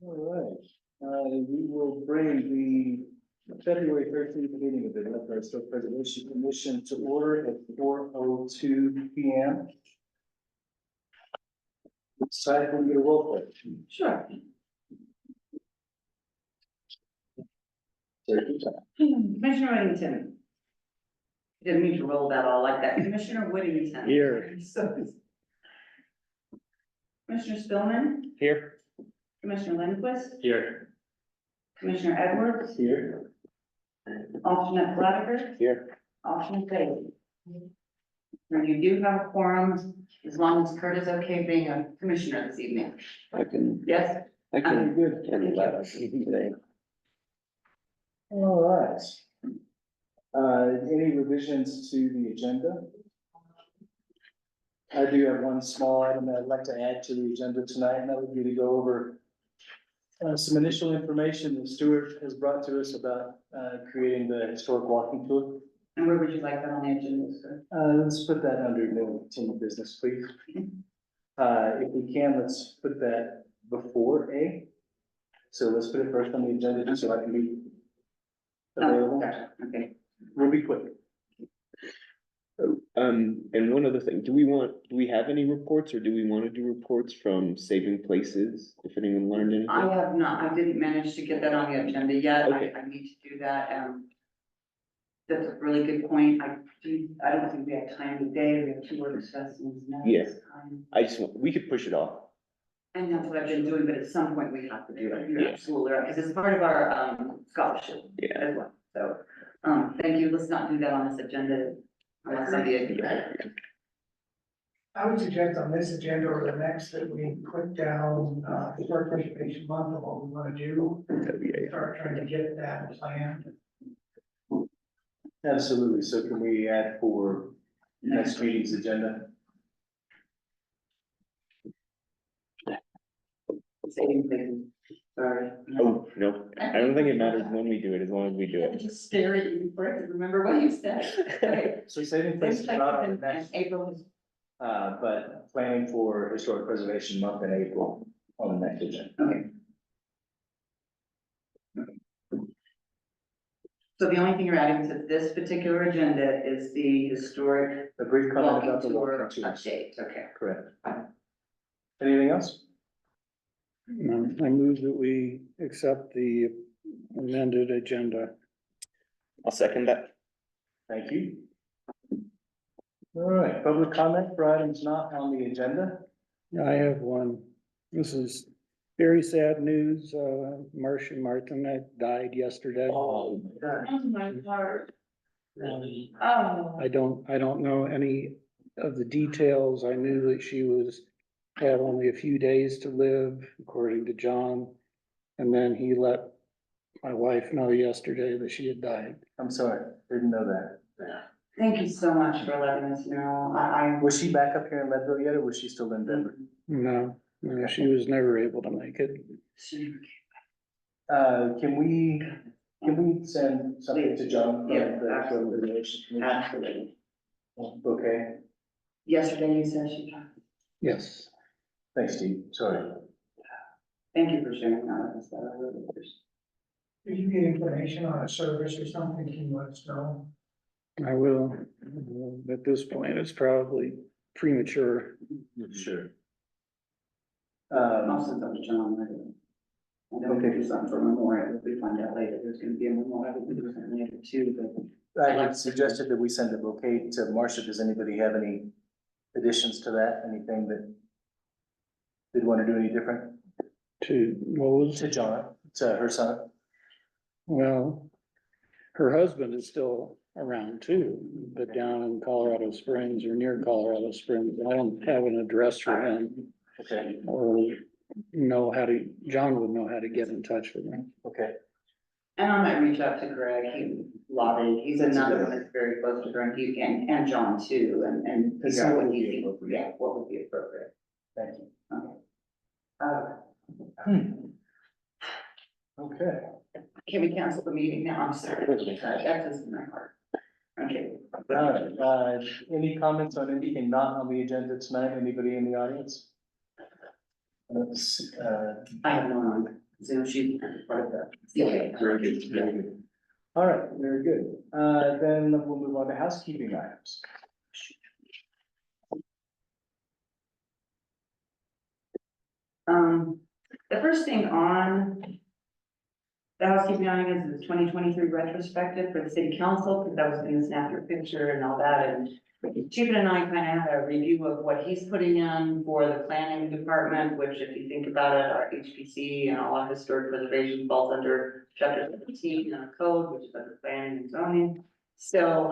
All right, we will bring the February 13th meeting of the Northwest Historic Preservation Commission to order at 4:02 p.m. It's time for your roll call. Sure. Take your time. Commissioner Whittington. Didn't mean to roll that all like that. Commissioner Whittington. Here. Commissioner Spillman, Here. Commissioner Lindquist, Here. Commissioner Edwards, Here. alternate Blacker, Here. alternate Bailey. And you do have a quorum, as long as Kurt is okay being a commissioner this evening. I can Good. handle that today. All right. Any revisions to the agenda? I do have one small item that I'd like to add to the agenda tonight, and that would be to go over some initial information that Stuart has brought to us about creating the historic walking tour. And where would you like that on the agenda, sir? Let's put that under no continued business, please. If we can, let's put that before A. So let's put it first on the agenda, just so I can be Oh, available. gotcha. Okay. We'll be quick. And one other thing, do we have any reports, or do we want to do reports from Saving Places, if anyone learned anything? I have not, I didn't manage to get that on the agenda yet. Okay. I need to do that. That's a really good point. I don't think we have time today. We have two work sessions now. Yeah. We could push it off. And that's what I've been doing, but at some point we have to do it. You're Yeah. absolutely right, because it's part of our scholarship Yeah. as well. So, thank you. Let's not do that on this agenda. Unless somebody. I would suggest on this agenda or the next that we put down, historic preservation month of what we wanna do. Start trying to get that planned. Absolutely. So can we add for next meeting's agenda? Saving things. Sorry. Oh, no, I don't think it matters when we do it, as long as we do I it. just stare at you for it to remember what you said. Okay. So saving place is Things like not on the in next, April is, but planning for historic preservation month in April on the next agenda. okay. So the only thing you're adding to this particular agenda is the historic A brief comment walking about the tour walking tours. update, okay. Correct. Anything else? I move that we accept the amended agenda. I'll second that. Thank you. All right, public comment for items not on the agenda. I have one. This is very sad news. Marcia Martinet died yesterday. Oh, God. Oh, my heart. Um, Oh. I don't know any of the details. I knew that she had only a few days to live, according to John. And then he let my wife know yesterday that she had died. I'm sorry, didn't know that. Thank you so much for letting us know. Was she back up here in Leadville yet, or was she still in Denver? No, she was never able to make it. Can we send something to John? from Yeah, the absolutely. Preservation Commission? Absolutely. Okay, Yesterday you said she passed. Yes. thanks, Steve, sorry. Thank you for sharing that with us. I really appreciate If you get information on a service or something, can you let us know? I will. At this point, it's probably premature. Sure. it. I'll send that to John later. And then we can do something for Memorial. If we find out later, there's gonna be a memorial, we can do something later too, I had suggested that we send a bouquet to Marcia. Does anybody have any additions to that? Anything that they'd want to do any different? To, what was, To John, to her son? well, her husband is still around too, but down in Colorado Springs or near Colorado Springs. I don't have an address for him Okay, or John would know how to get in touch with him. okay. And I might reach out to Greg, he lobbied, he's another one that's very close to her, and John too, and Let's figure see out what what would be he, appropriate. yeah, what would be appropriate. Thank you. Okay. Okay. Can we cancel the meeting now? I'm sorry, that is in my heart. Okay. All right, any comments on anything not on the agenda tonight? Anybody in the audience? Let's, I have no one. Zoom, she's part of the COA. Very good, very good. All right, very good. Then we'll move on to housekeeping items. The first thing on the housekeeping item is the 2023 retrospective for the city council, because that was gonna snap your picture and all that, and Chapin and I kind of had a review of what he's putting in for the planning department, which if you think about it, our HPC and all our historic preservation falls under chapter 17 in our code, which is under planning and zoning. So,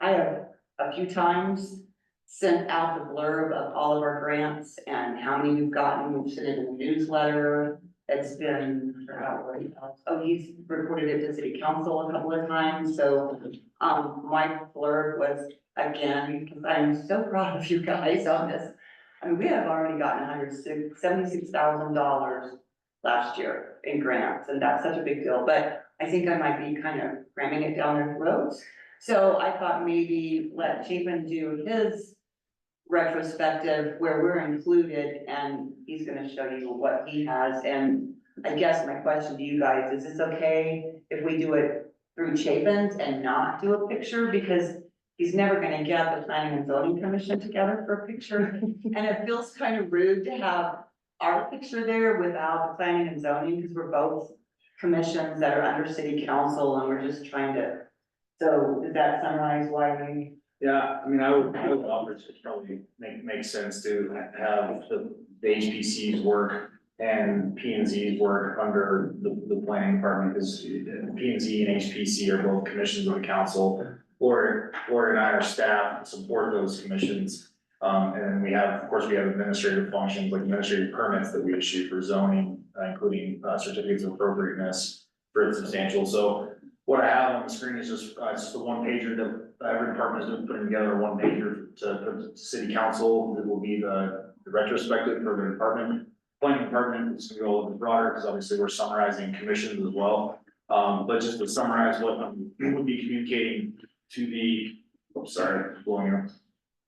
I have a few times sent out the blurb of all of our grants and how many we've gotten. We've sent it in the newsletter. It's been, I forgot what he else. Oh, he's reported it to city council a couple of times, so, my blurb was, again, because I'm so proud of you guys on this. I mean, we have already gotten $76,000 last year in grants, and that's such a big deal, but I think I might be kind of cramming it down their throats. So I thought maybe let Chapin do his retrospective where we're included, and he's gonna show you what he has. And I guess my question to you guys, is this okay if we do it through Chapin's and not do a picture? Because he's never gonna get the planning and zoning commission together for a picture. And it feels kind of rude to have our picture there without the planning and zoning, because we're both commissions that are under city council, and we're just trying to. So does that summarize why we? Yeah, I mean, I would offer to probably make sense to have the HPC's work and P and Z's work under the planning department, because P and Z and HPC are both commissions of the council. Or and I, our staff support those commissions. And then we have, of course, we have administrative functions like administrative permits that we issue for zoning, including certificates of appropriateness for substantial. So what I have on the screen is just the one pager that every department has been putting together, one pager to city council. That will be the retrospective for the department. Planning department is gonna go a little bit broader, because obviously we're summarizing commissions as well. But just to summarize what we would be communicating to the, sorry, blowing up a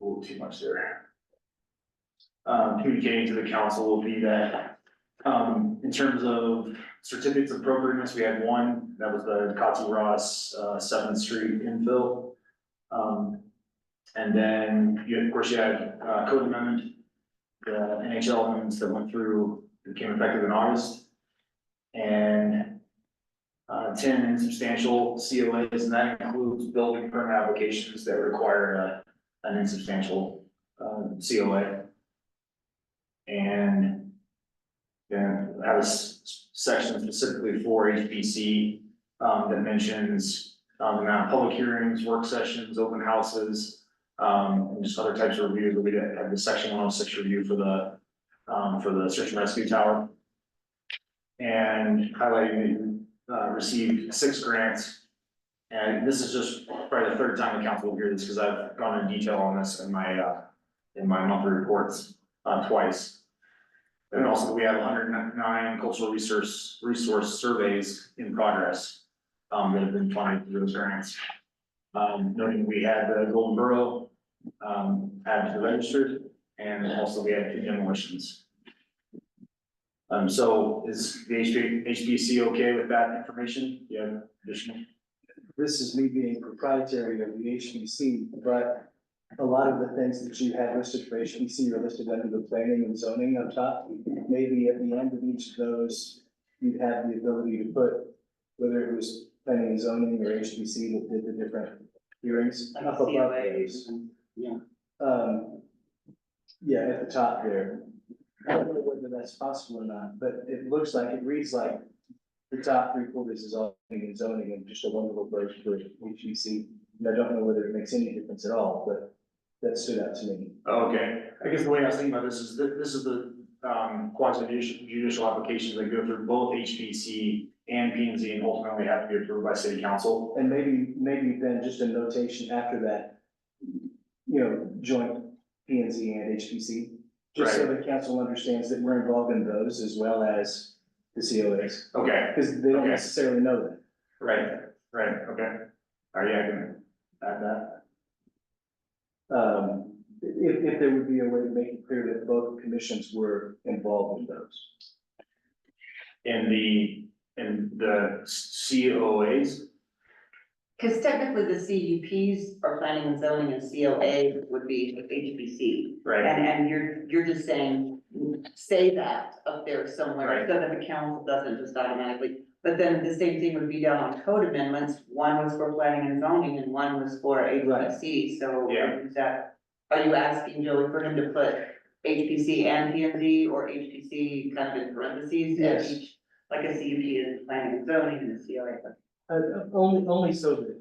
little too much there. Communicating to the council will be that, in terms of certificates of appropriateness, we had one, that was the Cotty Ross, 7th Street infill. And then you, of course, you had, code amendment, the NHL amendments that went through, became effective in August. And 10 insubstantial COAs, and that includes building permit applications that require an insubstantial COA. And then I have a section specifically for HPC that mentions the amount of public hearings, work sessions, open houses, and just other types of reviews. We have the section 106 review for the search and rescue tower. And highlighting received 6 grants. And this is just probably the third time the council will hear this, because I've gone in detail on this in my monthly reports twice. And also we have 109 cultural resource surveys in progress that have been funded through those grants. Noting we had the Golden Borough added to the registered, and also we had 2 demolitions. So is the HPC okay with that information? Yeah, additional? This is me being proprietary of the HBC, but a lot of the things that you had listed for HBC are listed under the planning and zoning up top. Maybe at the end of each of those, you'd have the ability to put whether it was planning and zoning or HBC that did the different hearings up above those. Yeah. Yeah, at the top there. I don't know whether that's possible or not, but it looks like, it reads like the top 3/4 is all planning and zoning and just a wonderful verse for HBC. And I don't know whether it makes any difference at all, but that stood out to me. Okay, I guess the way I was thinking about this is that this is the quasi judicial applications that go through both HPC and P and Z and ultimately have to be approved by city council. And maybe then just a notation after that, joint P and Z and HPC. Just so the council understands that we're involved in those as well as the COAs, Okay, because they don't Okay. necessarily know that. right, okay. All right, yeah, I can add that. If there would be a way to make it clear that both commissions were involved in those. in the COAs. Cause technically the CUPs are planning and zoning and COA would be HPC. Right. And you're just saying, say that up there somewhere, Right. so that the council doesn't just automatically. But then the same thing would be done on code amendments, one was for planning and zoning and one was for HPC, so. Yeah. Is that, are you asking Joey for him to put HPC and PNZ or HPC kind of in parentheses? Yes. Each, like a CUP is planning and zoning and a COA. Only so that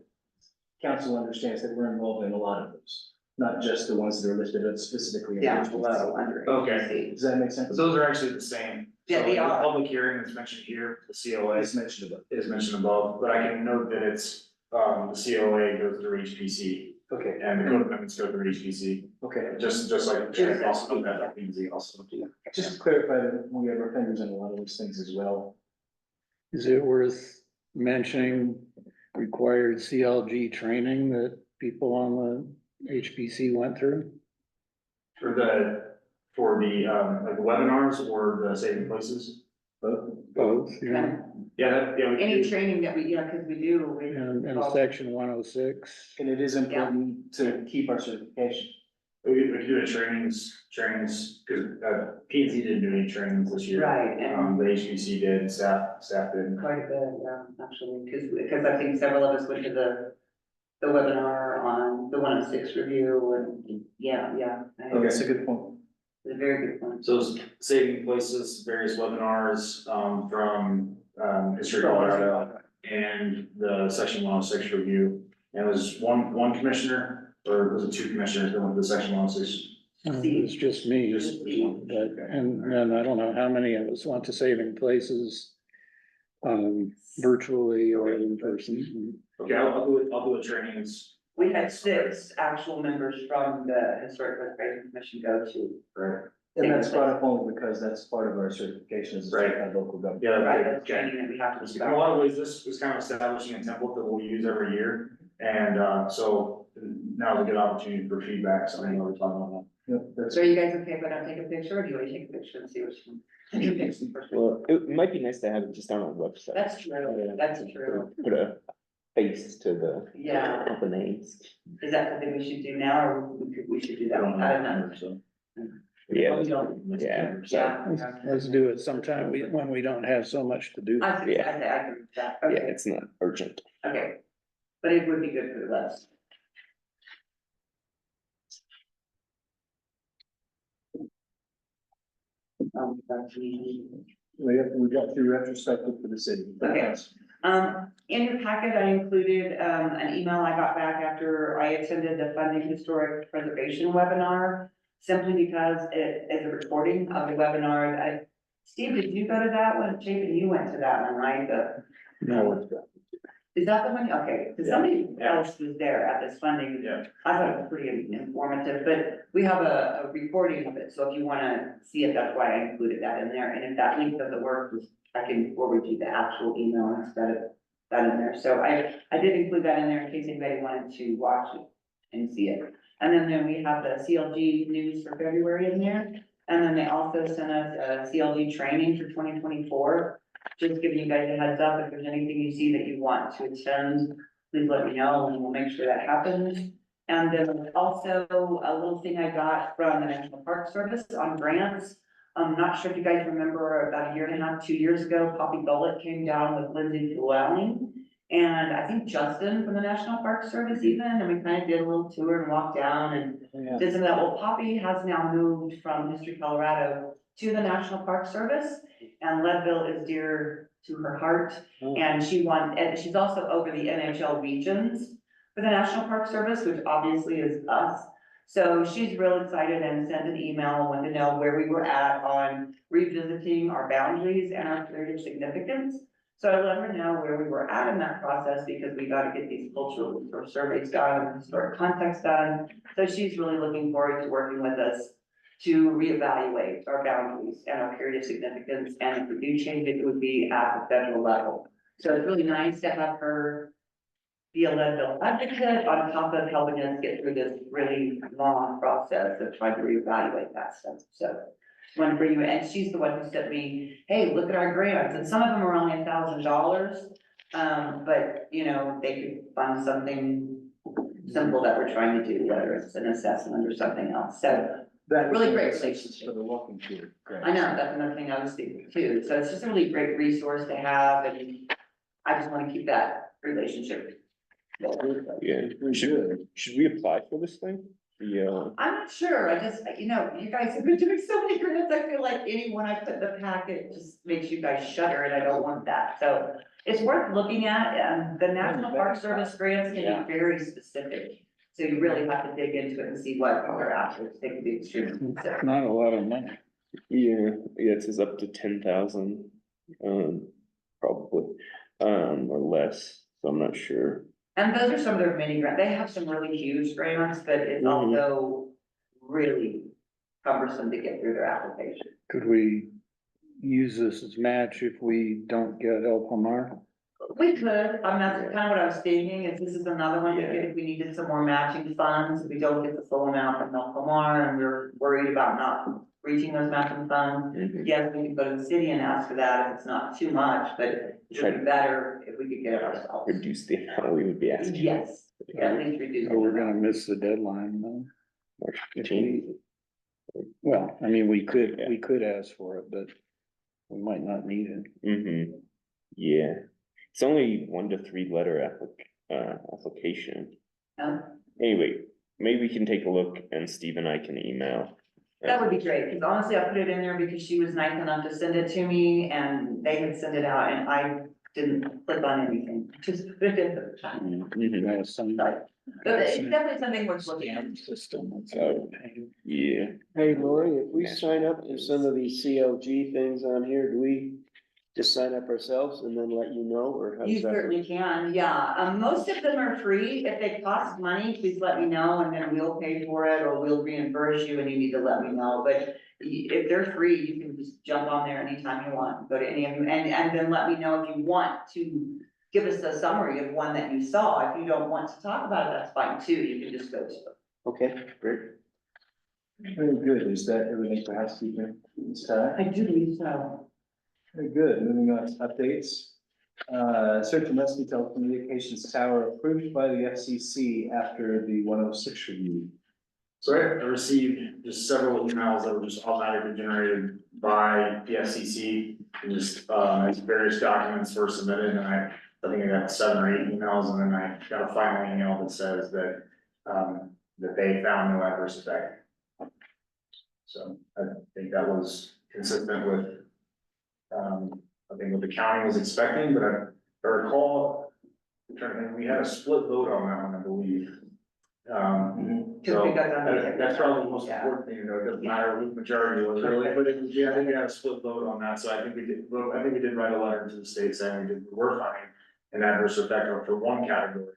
council understands that we're involved in a lot of those, not just the ones that are listed specifically. in Yeah, HPC. below, under Okay. HPC. Does that make sense? Those are actually the same. Yeah, So they the are. Public hearing that's mentioned here, the COA It's mentioned above. is mentioned above, but I can note that it's, the COA goes through HPC Okay, and the code amendments go through HPC, okay. just like. Just- Also, that PNZ also. Just to clarify that we have our fingers in a lot of those things as well. Is it worth mentioning required CLG training that people on the HPC went through? For the, like the webinars or the saving places? Both. Both, yeah, Yeah, yeah. we Any do. training that we, yeah, cause we do, we. and section 106. And it is important to keep our certification. We could do a trainings, cause, P and Z didn't do any trainings this year. Right, and The HPC did, staff did. quite a bit, yeah, actually, because I think several of us went to the webinar on the 106 review and, yeah, I- Oh, that's a good point. it's a very good one. So it's saving places, various webinars, from, History of Colorado and the section 106 review. And it was one commissioner, or was it two commissioners that went to the section 106? It's just me, Just- but, and I don't know how many of us went to Saving Places, virtually or in person. Okay, I'll do a trainings, We had 6 actual members from the Historic Preservation Commission go to. right? And that's brought up only because that's part of our certification as a Right. certified local government. Yeah, Right, okay, that's training that we have to In a do. lot of ways, this is kind of establishing a template that we'll use every year. And, so now is a good opportunity for feedback, so I know we're talking about Yep, that's So are you guys okay if I don't take a picture, or do you want to take a picture and see what you? Take a picture first. Well, it might be nice to have it just on our website. That's true, that's true, Put a face to yeah, the names. is that something we should do now, or we should do that, I don't know. so. Yeah, We don't. yeah, so, Yeah. Let's do it sometime when we don't have so much to do. I think, Yeah. I agree with that, yeah, okay, it's not urgent. okay. But it would be good for the list. That's me. we got through retrospective for the city. Okay. In your packet, I included, an email I got back after I attended the Funding Historic Preservation webinar. Simply because it is a recording of the webinar. Steve, did you go to that one? Chapin, you went to that one, right? No, Is that the one? Okay, because somebody Yeah. else was there at this funding. Yeah. I thought it was pretty informative, but we have a recording of it, so if you wanna see it, that's why I included that in there, and if that link doesn't work, I can forward you the actual email instead of that in there, so I did include that in there in case anybody wanted to watch it and see it. And then we have the CLG news for February in there, and then they also sent us a CLG training for 2024. Just giving you guys a heads up, if there's anything you see that you want to attend, please let me know and we'll make sure that happens. And then also a little thing I got from the National Park Service on grants. I'm not sure if you guys remember about 1.5 to 2 years ago, Poppy Gullet came down with Lindsay Llewellyn. And I think Justin from the National Park Service even, and we kind of did a little tour and walked down and Yeah. did some of that. Well, Poppy has now moved from History Colorado to the National Park Service. And Leadville is dear to her heart, and and she's also over the NHL regions for the National Park Service, which obviously is us. So she's real excited and sent an email, wanted to know where we were at on revisiting our boundaries and our period of significance. So I let her know where we were at in that process, because we gotta get these cultural resource surveys done, and historic context done. So she's really looking forward to working with us to reevaluate our boundaries and our period of significance, and if we do change it, it would be at the federal level. So it's really nice to have her be a Leadville advocate on top of helping us get through this really long process of trying to reevaluate that stuff. So She wanted to bring you, and she's the one who said to me, hey, look at our grants, and some of them are only $1,000. But, you know, they could find something simple that we're trying to do, whether it's an assessment or something else, so. That Really was great the basis relationship. For the walking tour. Great. I know, that's another thing I was thinking too, so it's just a really great resource to have, and I just wanna keep that relationship. Yeah, should we apply for this thing? Yeah, I'm not sure, I just, you know, you guys have been doing so many grants, I feel like any one I put in the packet just makes you guys shudder, and I don't want that, so. It's worth looking at, and the National Park Service grants can be very specific. So you really have to dig into it and see what are after, they can be extremely specific. Not a lot of money. yeah, it says up to 10,000, probably, or less, so I'm not sure. And those are some of their mini grants, they have some really huge grants, but it's Mhm. also really cumbersome to get through their application. Could we use this as match if we don't get El Pomar? We could, that's kind of what I was thinking, is this is another one, we could, if we needed some more matching funds, if we don't get the full amount from Melcomar, and we're worried about not reaching those matching funds. Mhm. Yes, we could go to the city and ask for that if it's not too much, but it would be better if we could get it ourselves. Reduce the amount we would be asking. Yes, at least reduce. Or we're gonna miss the deadline though? March If 15th. Well, I mean, we could ask for it, but we might not need it. Mm-hmm, yeah, it's only 1 to 3 letter application. No? Anyway, maybe we can take a look and Steve and I can email. That would be great, because honestly, I put it in there because she was nice enough to send it to me, and they had sent it out, and I didn't click on anything, just put it in the chat. Mhm. Yeah, some- But it's definitely something worth looking at. Scam system. that's Oh. a pain. Yeah, Hey, Lori, if we sign up for some of these CLG things on here, do we just sign up ourselves and then let you know, or how You does that? certainly can, yeah. Most of them are free. If they cost money, please let me know and then we'll pay for it or we'll reimburse you and you need to let me know. But if they're free, you can just jump on there anytime you want, go to any of them and then let me know if you want to give us a summary of one that you saw. If you don't want to talk about it, that's fine too. You can just go to it. Okay, great. Very good, is that everything for housekeeping this time? I do believe so. Very good, moving on to updates. Search and Rescue Telecommunications Tower approved by the FCC after the 106 review. So I received just several emails that were just automatically generated by the FCC. And just, as various documents were submitted, and I think I got 7 or 8 emails, and then I got a final email that says that, that they found no adverse effect. So I think that was consistent with, I think what the county was expecting, but I recall, we had a split vote on that one, I believe. Just So because I'm. that's probably the most Yeah. important thing, you know, it doesn't matter what majority was really, but it was, yeah, I think we had a split vote on that, so I think we did, well, I think we did write a letter to the state saying we were finding an adverse effect for one category,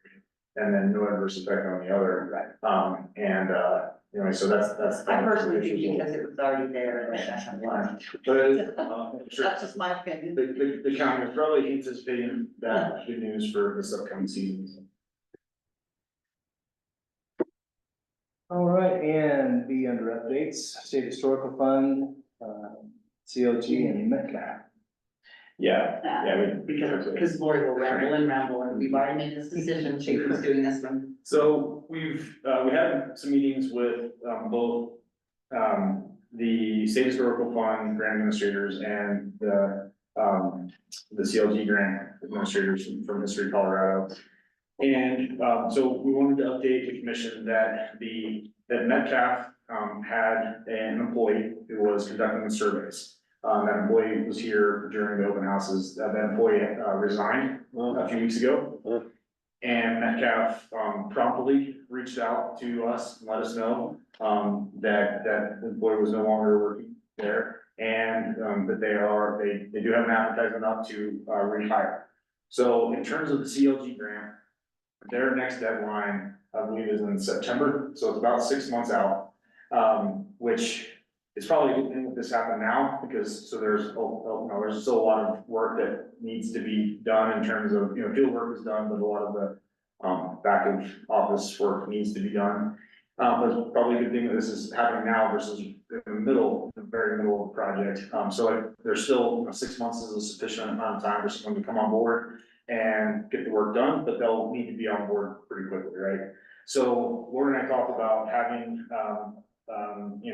and then no adverse effect on the other. Right. Anyway, so that's. I personally think because it was already there, that's why. But, sure. That's just my opinion. The county was probably anticipating that good news for this upcoming season. All right, and be under updates, State Historical Fund, CLG and Metcalf. Yeah, Because Lori will ramble, and we've already made this decision, she was doing this one. So we had some meetings with, both, the State Historical Fund grant administrators and the CLG grant administrators from History Colorado. And, so we wanted to update the commission that that Metcalf, had an employee who was conducting the surveys. That employee was here during the open houses, that employee resigned a few weeks ago. And Metcalf promptly reached out to us and let us know that the employee was no longer working there. And that they do have an advertisement up to rehire. So in terms of the CLG grant, their next deadline, I believe, is in September, so it's about 6 months out. Which is probably a good thing that this happened now, because there's still a lot of work that needs to be done in terms of, field work is done, but a lot of the back of office work needs to be done. But it's probably a good thing that this is happening now versus in the very middle of the project. So there's still, 6 months is a sufficient amount of time for someone to come on board and get the work done, but they'll need to be on board pretty quickly, right? So Laura and I talked about having,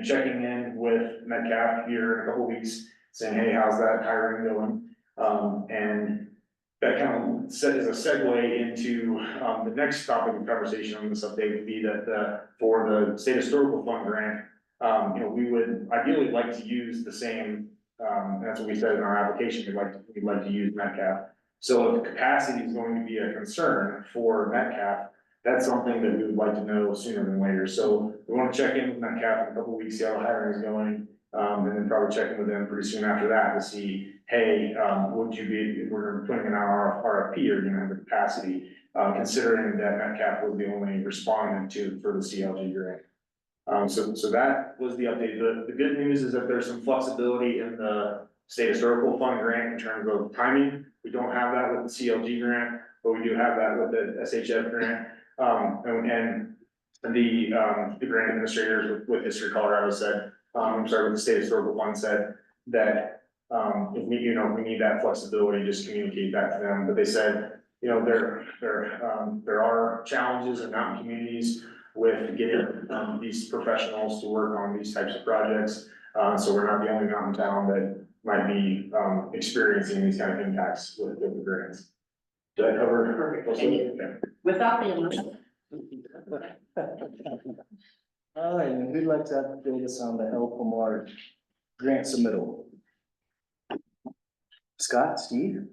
checking in with Metcalf here in a couple weeks, saying, hey, how's that hiring going? And that kind of is a segue into, the next topic of conversation on this update would be that, for the State Historical Fund grant, we would ideally like to use the same, and that's what we said in our application, we'd like to use Metcalf. So if capacity is going to be a concern for Metcalf, that's something that we would like to know sooner than later. So we want to check in with Metcalf in a couple of weeks, see how the hiring is going. And then probably check in with them pretty soon after that to see, hey, would you be, if we're putting in our RFP, are you gonna have the capacity? Considering that Metcalf was the only respondent for the CLG grant. So that was the update. The good news is that there's some flexibility in the State Historical Fund grant in terms of timing. We don't have that with the CLG grant, but we do have that with the SHF grant. And the grant administrators with History Colorado said, with the State Historical Fund said that, if we need that flexibility, just communicate that to them. But they said, there are challenges in mountain communities with getting, these professionals to work on these types of projects. So we're not the only mountain town that might be, experiencing these kind of impacts with the grants. Did I cover? Perfect, thank you. Yeah. Without the. All right, and who'd like to update us on the El Pomar grant submittal? Scott, Steve?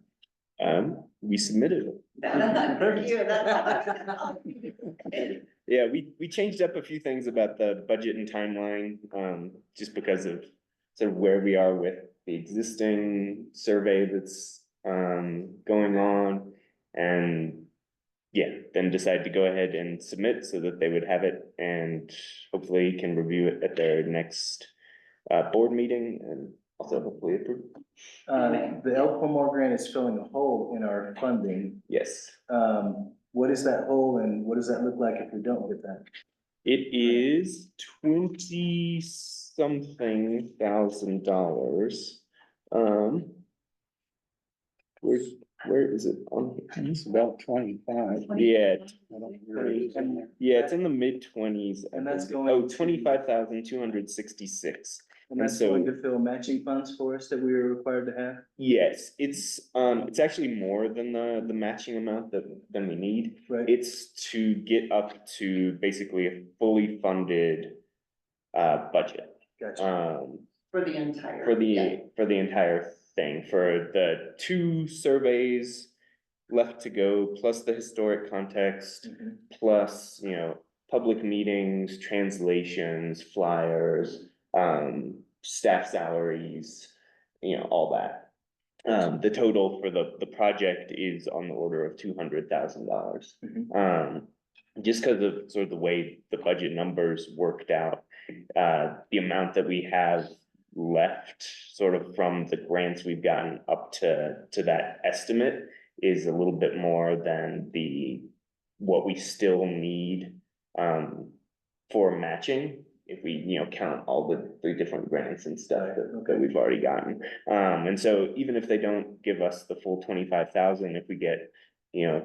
We submitted it. Thank you, Yeah, we changed up a few things about the budget and timeline, just because of sort of where we are with the existing survey that's going on. And yeah, then decided to go ahead and submit so that they would have it and hopefully can review it at their next board meeting and also hopefully approve. The El Pomar grant is filling a hole in our funding. Yes, What is that hole and what does that look like if we don't get that? it is 20-something $1,000. Where is it on here? It's about 25. Yeah, I don't really- yeah, it's in the mid-20s. And that's going Oh, to- 25,266. And that's so- going to fill matching funds for us that we were required to have? Yes, it's actually more than the matching amount than we need. Right. It's to get up to basically a fully funded budget. Gotcha. For the entire. For yeah. the entire thing, for the 2 surveys left to go, plus the historic context, Mhm. plus, public meetings, translations, flyers, staff salaries, all that. The total for the project is on the order of $200,000. Just because of sort of the way the budget numbers worked out, the amount that we have left sort of from the grants we've gotten up to that estimate is a little bit more than what we still need for matching, if we, count all the 3 different grants and stuff that we've already gotten. And so even if they don't give us the full 25,000, if we get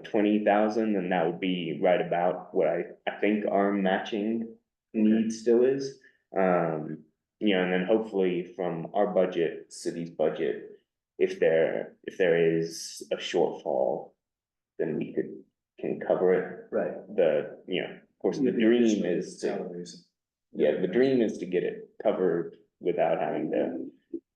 20,000, then that would be right about what I think our matching need still is. And then hopefully from our budget, city's budget, if there is a shortfall, then we can cover it. Right. Of course, the dream is to, Salaries. the dream is to get it covered without having to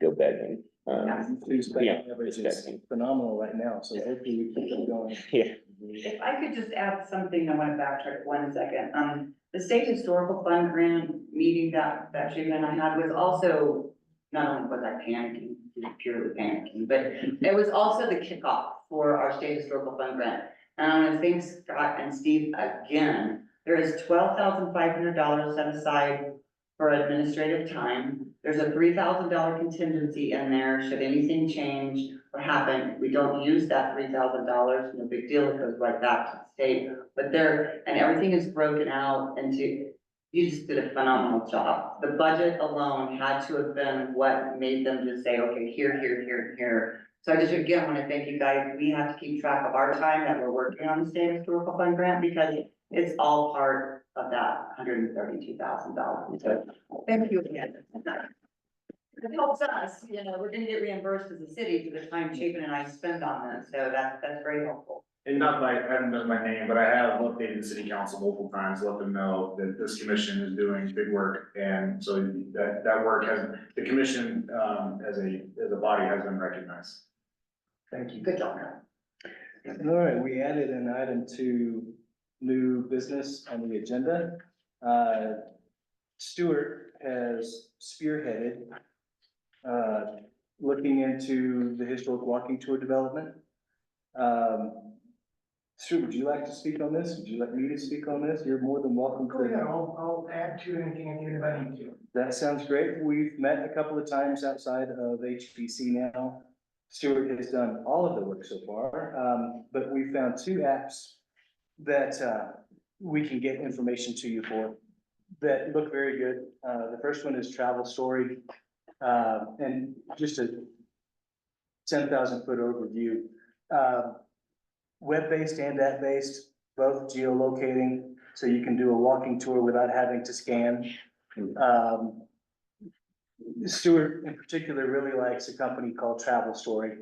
go begging. Food spending Yeah, average is expecting. phenomenal right now, so hopefully we keep it going. Yeah, If I could just add something, I want to backtrack 1 second. The State Historical Fund grant meeting that Judah and I had was also, not only was I panicking, purely panicking, but it was also the kickoff for our State Historical Fund grant. And I want to thank Scott and Steve again. There is $12,500 set aside for administrative time. There's a $3,000 contingency in there, should anything change or happen. We don't use that $3,000, no big deal, it goes right back to the state. But and everything is broken out into, You just did a phenomenal job. The budget alone had to have been what made them just say, okay, here, here, here, and here. So I just again want to thank you guys. We have to keep track of our time that we're working on the state historical fund grant because it's all part of that $132,000. So thank you again. It helps us, you know, we're gonna get reimbursed as a city for the time Chapin and I spend on this, so that's very helpful. And not by, I haven't done my name, but I have updated the city council multiple times, let them know that this commission is doing big work. And so that work has, the commission, as a body has been recognized. Thank you. Good job. All right, we added an item to new business on the agenda. Stuart has spearheaded looking into the historic walking tour development. Stuart, would you like to speak on this? Would you like me to speak on this? You're more than welcome Oh, yeah, to. I'll add to anything if anybody needs to. That sounds great. We've met a couple of times outside of HPC now. Stuart has done all of the work so far, but we found two apps that we can get information to you for that look very good. The first one is Travel Story, and just a 10,000-foot overview. Web-based and app-based, both geolocating, so you can do a walking tour without having to scan. Stuart in particular really likes a company called Travel Story.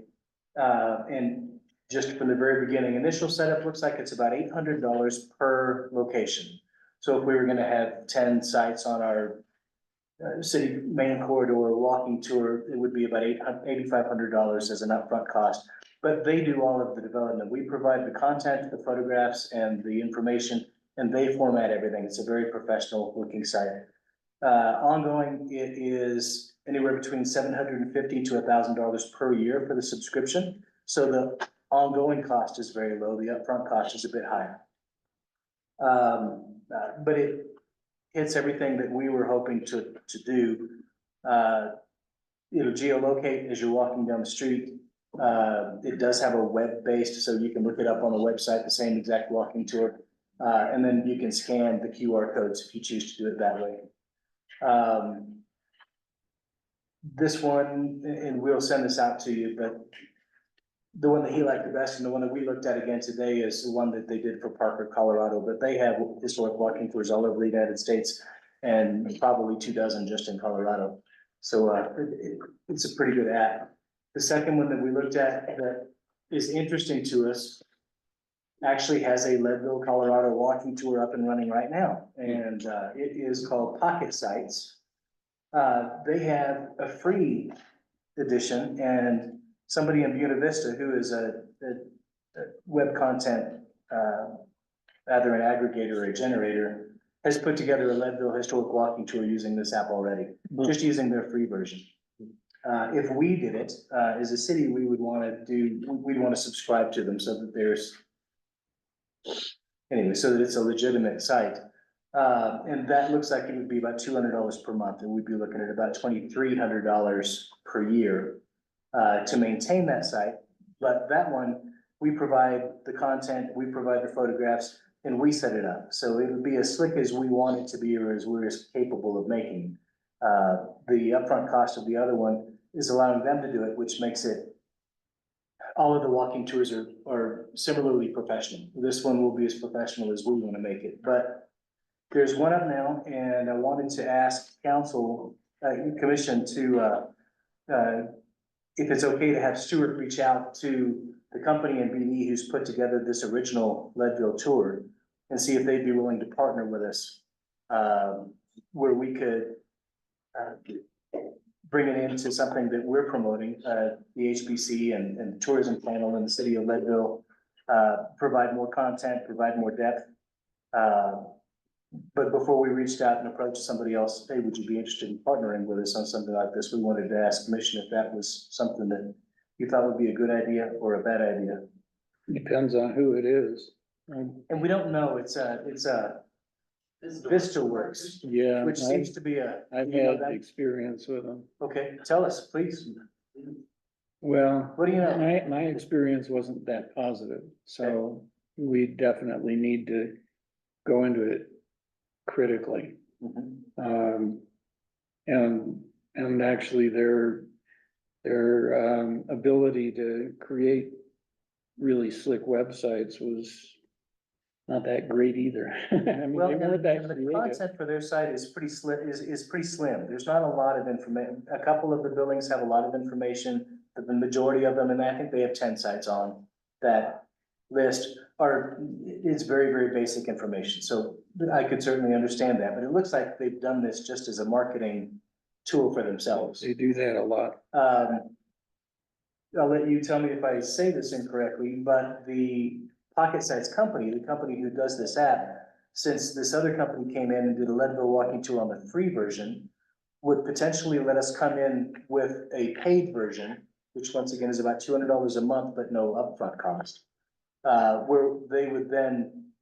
And just from the very beginning, initial setup looks like it's about $800 per location. So if we were gonna have 10 sites on our city main corridor walking tour, it would be about $8,500 as an upfront cost. But they do all of the development. We provide the content, the photographs, and the information, and they format everything. It's a very professional looking site. Ongoing, it is anywhere between $750 to $1,000 per year for the subscription. So the ongoing cost is very low. The upfront cost is a bit higher. But it hits everything that we were hoping to do. It'll geolocate as you're walking down the street. It does have a web-based, so you can look it up on the website, the same exact walking tour. And then you can scan the QR codes if you choose to do it that way. This one, and we'll send this out to you, but the one that he liked the best and the one that we looked at again today is the one that they did for Parker, Colorado, but they have historic walking tours all over the United States and probably 24 just in Colorado. So it's a pretty good app. The second one that we looked at that is interesting to us actually has a Leadville, Colorado walking tour up and running right now. And it is called Pocket Sites. They have a free edition, and somebody in Buena Vista who is a web content, either an aggregator or a generator, has put together a Leadville historic walking tour using this app already, just using their free version. If we did it, as a city, we would want to subscribe to them so that there's, anyway, so that it's a legitimate site. And that looks like it would be about $200 per month, and we'd be looking at about $2,300 per year to maintain that site. But that one, we provide the content, we provide the photographs, and we set it up. So it would be as slick as we want it to be, or as we're as capable of making. The upfront cost of the other one is allowing them to do it, which makes it, all of the walking tours are similarly professional. This one will be as professional as we want to make it, but there's one up now, and I wanted to ask council, commission to, if it's okay to have Stuart reach out to the company in BD who's put together this original Leadville tour and see if they'd be willing to partner with us, where we could bring it into something that we're promoting, the HBC and tourism panel in the city of Leadville, provide more content, provide more depth. But before we reached out and approached somebody else, hey, would you be interested in partnering with us on something like this? We wanted to ask commission if that was something that you thought would be a good idea or a bad idea. Depends on who it is. And we don't know, it's VistaWorks, Yeah, which seems to be I've you know had that? experience with them. Okay, tell us, please. Well, What do you know? my experience wasn't that positive, so we definitely need to go into it critically. Mhm. And actually their ability to create really slick websites was not that great either. I mean, Well, they and weren't that and the creative. content for their site is pretty is pretty slim. There's not a lot of information. A couple of the buildings have a lot of information, but the majority of them, and I think they have 10 sites on that list is very, very basic information. So I could certainly understand that, but it looks like they've done this just as a marketing tool for themselves. They do that a lot. I'll let you tell me if I say this incorrectly, but the Pocket Sites company, the company who does this app, since this other company came in and did a Leadville walking tour on the free version, would potentially let us come in with a paid version, which once again is about $200 a month, but no upfront cost. Where they would then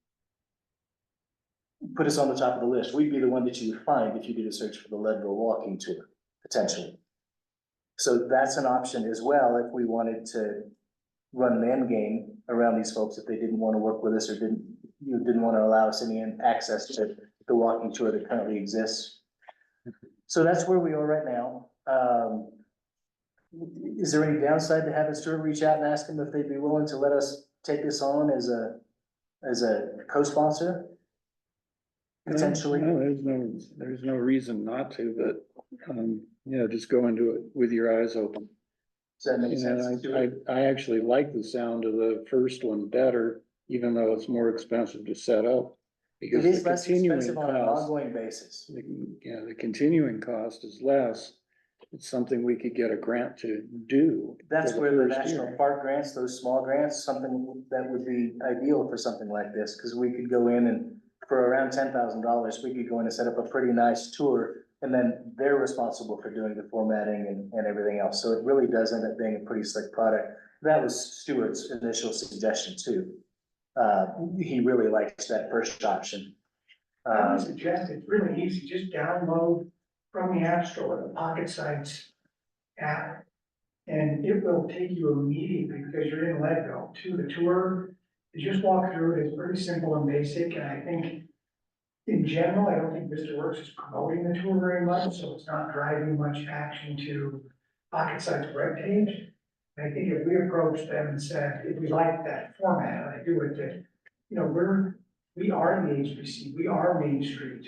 put us on the top of the list. We'd be the one that you would find if you did a search for the Leadville walking tour, potentially. So that's an option as well, if we wanted to run an end game around these folks, if they didn't want to work with us or didn't want to allow us any access to the walking tour that currently exists. So that's where we are right now. Is there any downside to having Stuart reach out and ask them if they'd be willing to let us take this on as a co-sponsor? Potentially? No, there's no reason not to, but, just go into it with your eyes open. Does that make You know, sense? I actually like the sound of the first one better, even though it's more expensive to set up. Because It is the less continuing expensive on an cost, ongoing basis. the continuing cost is less. It's something we could get a grant to do. That's for where the first national year. park grants, those small grants, something that would be ideal for something like this, because we could go in and for around $10,000, we could go in and set up a pretty nice tour, and then they're responsible for doing the formatting and everything else. So it really does end up being a pretty slick product. That was Stuart's initial suggestion too. He really likes that first option. I would suggest it's really easy, just download from the App Store, the Pocket Sites app. And it will take you immediately, because you're in Leadville, to the tour. You just walk through it, it's pretty simple and basic, and I think in general, I don't think Mr. Works is promoting the tour very much, so it's not driving much action to Pocket Sites webpage. And I think if we approached them and said, if we like that format, and I do it, that, we are the HBC, we are Main Street.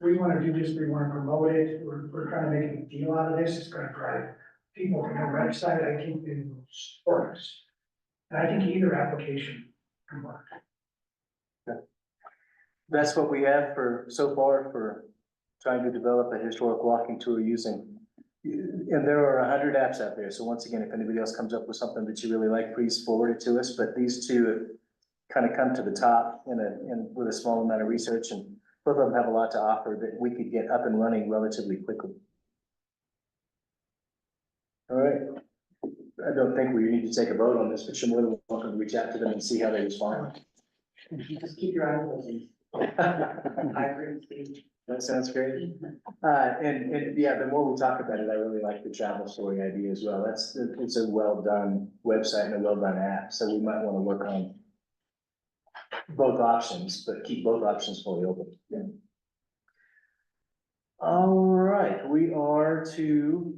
We wanna do this, we wanna promote it, we're trying to make a deal out of this, it's gonna drive people to their website, I think they will support us. And I think either application can work. That's what we have so far for trying to develop a historic walking tour using. And there are 100 apps out there. So once again, if anybody else comes up with something that you really like, please forward it to us. But these two kind of come to the top with a small amount of research, and both of them have a lot to offer that we could get up and running relatively quickly. All right. I don't think we need to take a vote on this, but you're more than welcome to reach out to them and see how they respond. Just keep your eyes open. I agree with Steve. That sounds great. And yeah, the more we talk about it, I really like the travel story idea as well. It's a well-done website and a well-done app, so we might want to work on both options, but keep both options fully open. Yeah. All right, we are to,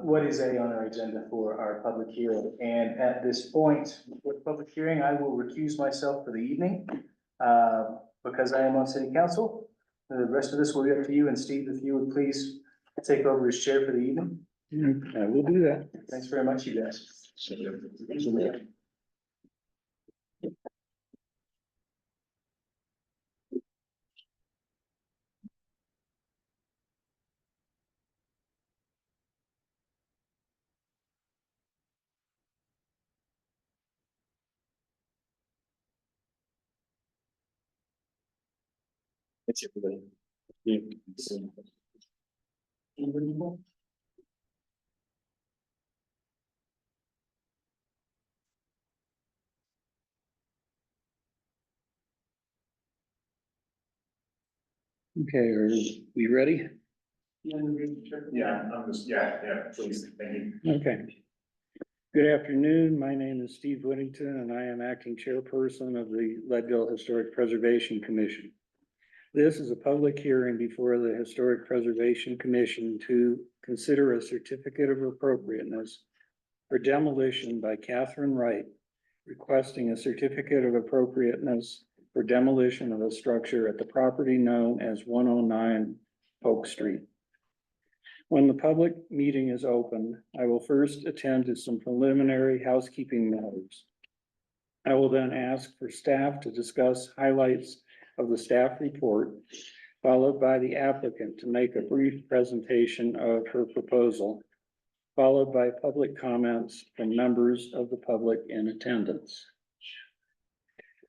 what is A on our agenda for our public hearing? And at this point, with public hearing, I will recuse myself for the evening, because I am on city council. The rest of this will be up to you, and Steve, if you would please take over as chair for the evening. I will do that. Thanks very much, you guys. It's everybody. Okay, are we ready? Yeah, please, thank you. Okay. Good afternoon. My name is Steve Whittington, and I am acting chairperson of the Leadville Historic Preservation Commission. This is a public hearing before the Historic Preservation Commission to consider a certificate of appropriateness for demolition by Catherine Wright, requesting a certificate of appropriateness for demolition of a structure at the property known as 109 Oak Street. When the public meeting is opened, I will first attend to some preliminary housekeeping matters. I will then ask for staff to discuss highlights of the staff report, followed by the applicant to make a brief presentation of her proposal, followed by public comments from members of the public in attendance.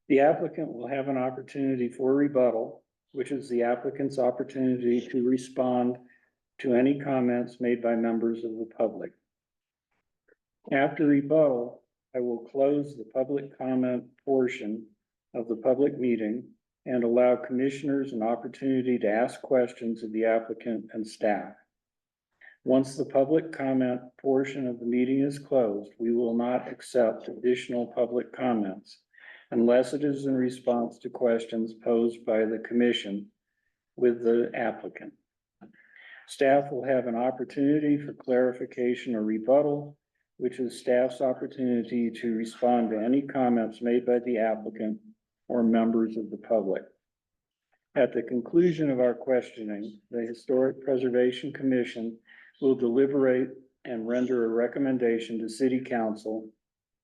The applicant will have an opportunity for rebuttal, which is the applicant's opportunity to respond to any comments made by members of the public. After rebuttal, I will close the public comment portion of the public meeting and allow commissioners an opportunity to ask questions of the applicant and staff. Once the public comment portion of the meeting is closed, we will not accept additional public comments unless it is in response to questions posed by the commission with the applicant. Staff will have an opportunity for clarification or rebuttal, which is staff's opportunity to respond to any comments made by the applicant or members of the public. At the conclusion of our questioning, the Historic Preservation Commission will deliberate and render a recommendation to City Council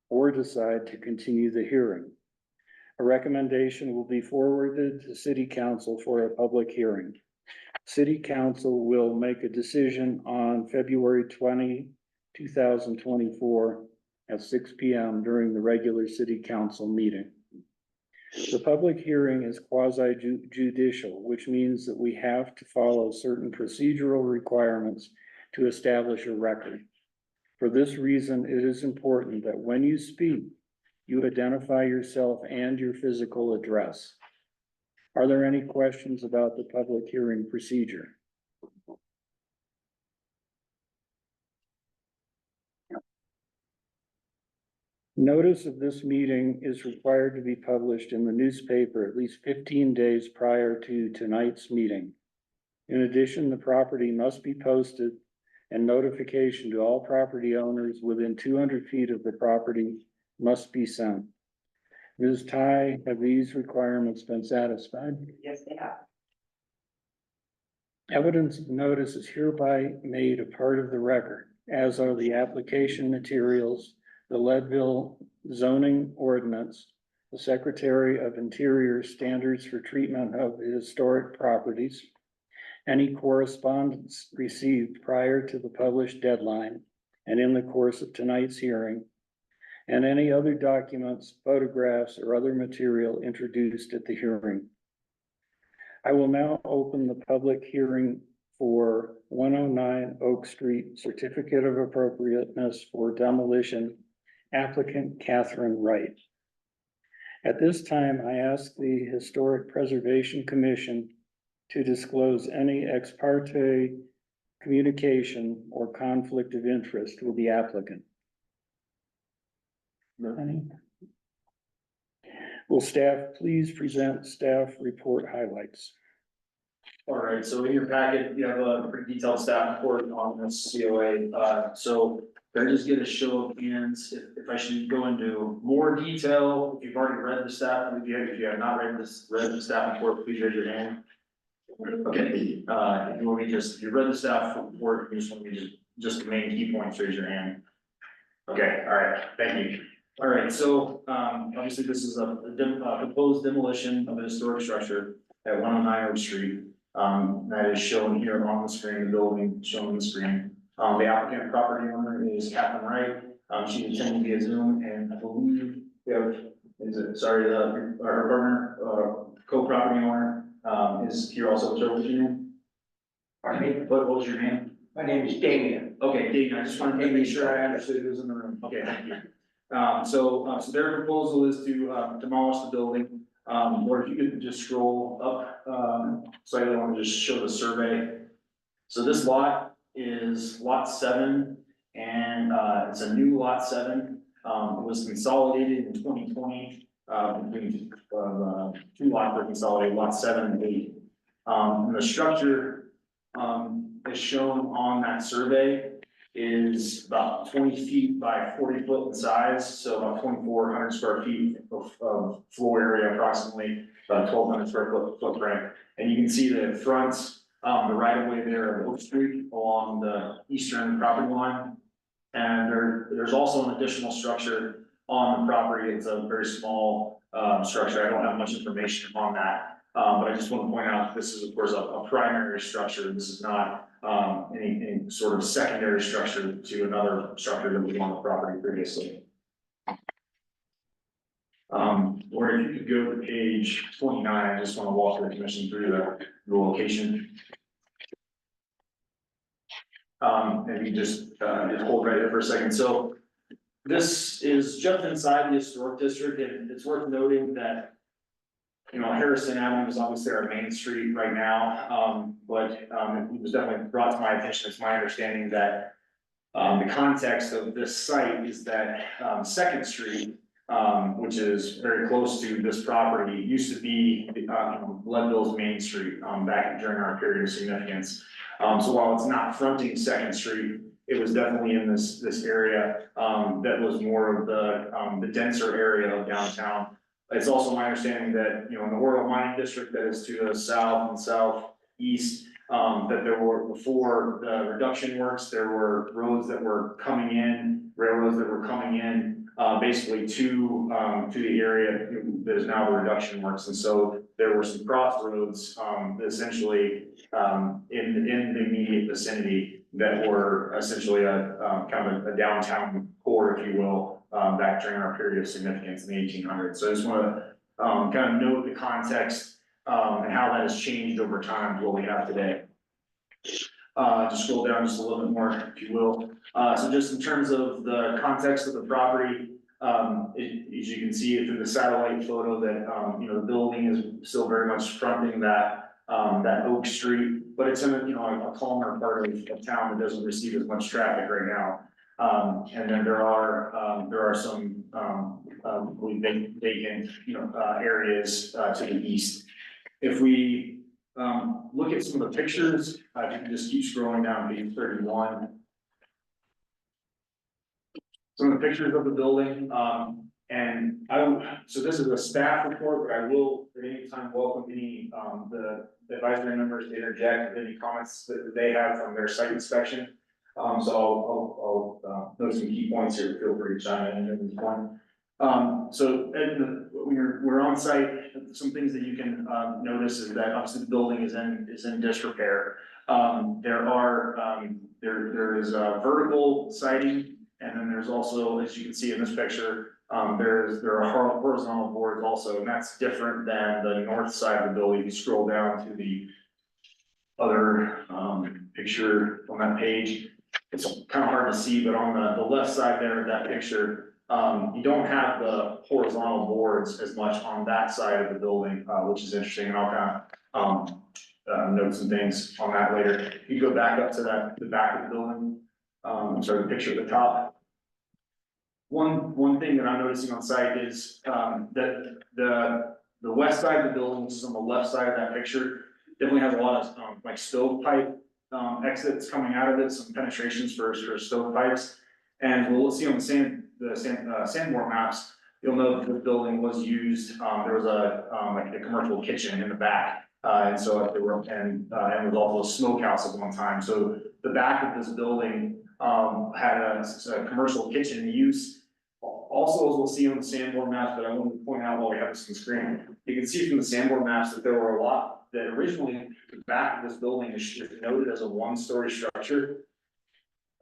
or decide to continue the hearing. A recommendation will be forwarded to City Council for a public hearing. City Council will make a decision on February 20, 2024 at 6 p.m. during the regular City Council meeting. The public hearing is quasi-judicial, which means that we have to follow certain procedural requirements to establish a record. For this reason, it is important that when you speak, you identify yourself and your physical address. Are there any questions about the public hearing procedure? Notice of this meeting is required to be published in the newspaper at least 15 days prior to tonight's meeting. In addition, the property must be posted and notification to all property owners within 200 feet of the property must be sent. Ms. Ty, have these requirements been satisfied? Yes, they have. Evidence of notice is hereby made a part of the record, as are the application materials, the Leadville zoning ordinance, the Secretary of Interior standards for treatment of historic properties, any correspondence received prior to the published deadline and in the course of tonight's hearing, and any other documents, photographs, or other material introduced at the hearing. I will now open the public hearing for 109 Oak Street Certificate of Appropriateness for Demolition, applicant Catherine Wright. At this time, I ask the Historic Preservation Commission to disclose any ex parte communication or conflict of interest with the applicant. Any? Will staff please present staff report highlights? All right, so in your packet, you have a pretty detailed staff report on this COA. So can I just get a show of hands if I should go into more detail? If you've already read the staff, if you have not read the staff report, please raise your hand. Okay, if you want me if you read the staff report, you just want me to just the main key points, raise your hand. Okay, all right, thank you. All right, so obviously this is a proposed demolition of a historic structure at 109 Oak Street. That is shown here on the screen, the building shown on the screen. The applicant property owner is Catherine Wright. She's attending via Zoom, and I believe we have, our partner, co-property owner, is here also. So what's your name? Pardon me? What was your name? My name is Damien. Okay, Damien, I just wanted to make sure I understood who was in the room. Okay, thank you. So their proposal is to demolish the building. Or if you could just scroll up, slightly, I want to just show the survey. So this lot is lot 7, and it's a new lot 7. It was consolidated in 2020, between two lots were consolidated, lot 7 and 8. And the structure, is shown on that survey is about 20 feet by 40 foot in size, so about 2,400 square feet of floor area approximately, about 1,200 square foot footprint. And you can see the front, the right of way there of Oak Street along the eastern property line. And there's also an additional structure on the property. It's a very small, structure. I don't have much information on that. But I just want to point out, this is of course a primary structure. This is not, any sort of secondary structure to another structure that was on the property previously. Or if you could go to page 29, I just want to walk the commission through the location. And you just hold right there for a second. So this is just inside the historic district, and it's worth noting that, you know, Harrison Avenue is obviously our main street right now, but it was definitely brought to my attention. It's my understanding that the context of this site is that Second Street, which is very close to this property, used to be Leadville's main street back during our period of significance. So while it's not fronting Second Street, it was definitely in this area that was more of the denser area of downtown. It's also my understanding that, you know, in the Oriole Mining District that is to the south and southeast, that there were, before the reduction works, there were roads that were coming in, railroads that were coming in, basically to the area that is now the reduction works. And so there were some crossroads, essentially, in the immediate vicinity that were essentially a kind of a downtown core, if you will, back during our period of significance in the 1800s. So I just want to kind of note the context and how that has changed over time to what we have today. Just scroll down just a little bit more, if you will. So just in terms of the context of the property, as you can see through the satellite photo that, you know, the building is still very much fronting that Oak Street, but it's in a calmer part of town that doesn't receive as much traffic right now. And then there are some vacant, areas to the east. If we look at some of the pictures, if you can just keep scrolling down to page 31. Some of the pictures of the building, and so this is a staff report, but I will at any time welcome any the advisory members to interject with any comments that they have from their site inspection. So I'll note some key points here. Feel free to chime in at this point. So we're on site. Some things that you can notice is that obviously the building is in disrepair. There is a vertical siding, and then there's also, as you can see in this picture, there are horizontal boards also, and that's different than the north side of the building. You scroll down to the other picture on that page. It's kind of hard to see, but on the left side there of that picture, you don't have the horizontal boards as much on that side of the building, which is interesting, and I'll kind of note some things on that later. You go back up to the back of the building, the picture at the top. One thing that I'm noticing on site is that the west side of the building, which is on the left side of that picture, definitely has a lot of like stovepipe exits coming out of it, some penetrations for stovepipes. And we'll see on the Sanborn maps, you'll know that the building was used, there was like a commercial kitchen in the back. And so there were, and was also a smokehouse at one time. So the back of this building had a commercial kitchen use. Also, as we'll see on the Sanborn maps, but I want to point out while we have this on screen, you can see from the Sanborn maps that there were a lot that originally the back of this building is noted as a one-story structure.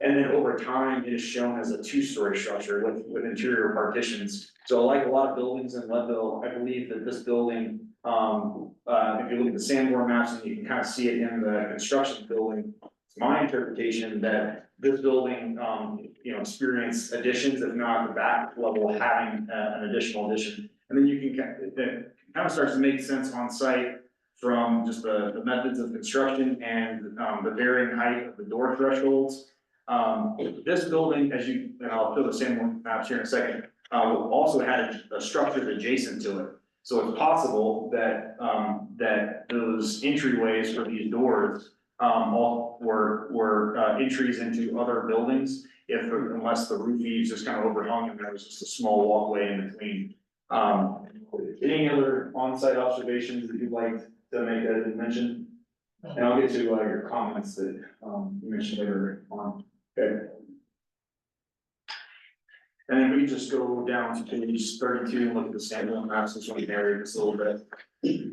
And then over time, it is shown as a two-story structure with interior partitions. So like a lot of buildings in Leadville, I believe that this building, if you look at the Sanborn maps and you can kind of see it in the construction building, it's my interpretation that this building, experienced additions, if not the back level having an additional addition. And then you can, it kind of starts to make sense on site from just the methods of construction and the varying height of the door thresholds. This building, and I'll show the Sanborn maps here in a second, also had a structure adjacent to it. So it's possible that that those entryways for these doors, all were entries into other buildings. Unless the roof eaves just kind of overhung and there was just a small walkway in between. Any other on-site observations that you'd like to make that I didn't mention? And I'll get to your comments that you mentioned later on. Okay. And then we can just go down to page 32 and look at the standalone maps, since we narrate this a little bit.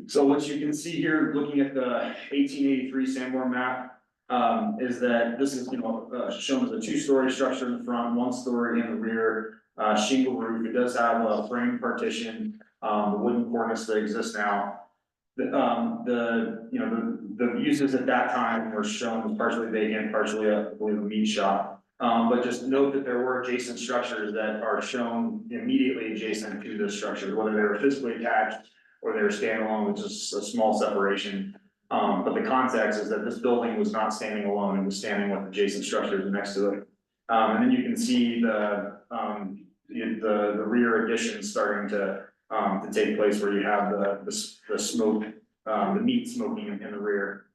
So what you can see here, looking at the 1883 Sanborn map, is that this is, shown as a two-story structure in the front, one story in the rear, shingle roof. It does have a frame partition, the wooden cornice that exists now. The uses at that time were shown as partially vacant, partially, I believe, a meat shop. But just note that there were adjacent structures that are shown immediately adjacent to this structure, whether they were physically attached or they were standalone with just a small separation. But the context is that this building was not standing alone, it was standing with adjacent structures next to it. And then you can see the rear addition starting to take place where you have the smoke, the meat smoking in the rear.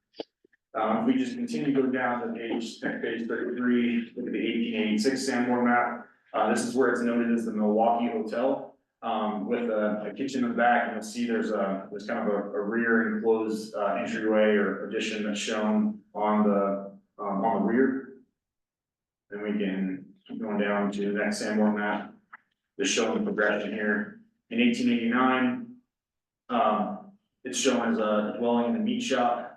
If we just continue to go down to page 33, look at the 1886 Sanborn map. This is where it's noted as the Milwaukee Hotel. With a kitchen in the back, and you'll see there's kind of a rear enclosed entryway or addition that's shown on the rear. Then we can keep going down to the next Sanborn map, just showing the progression here. In 1889, it's shown as a dwelling in the meat shop.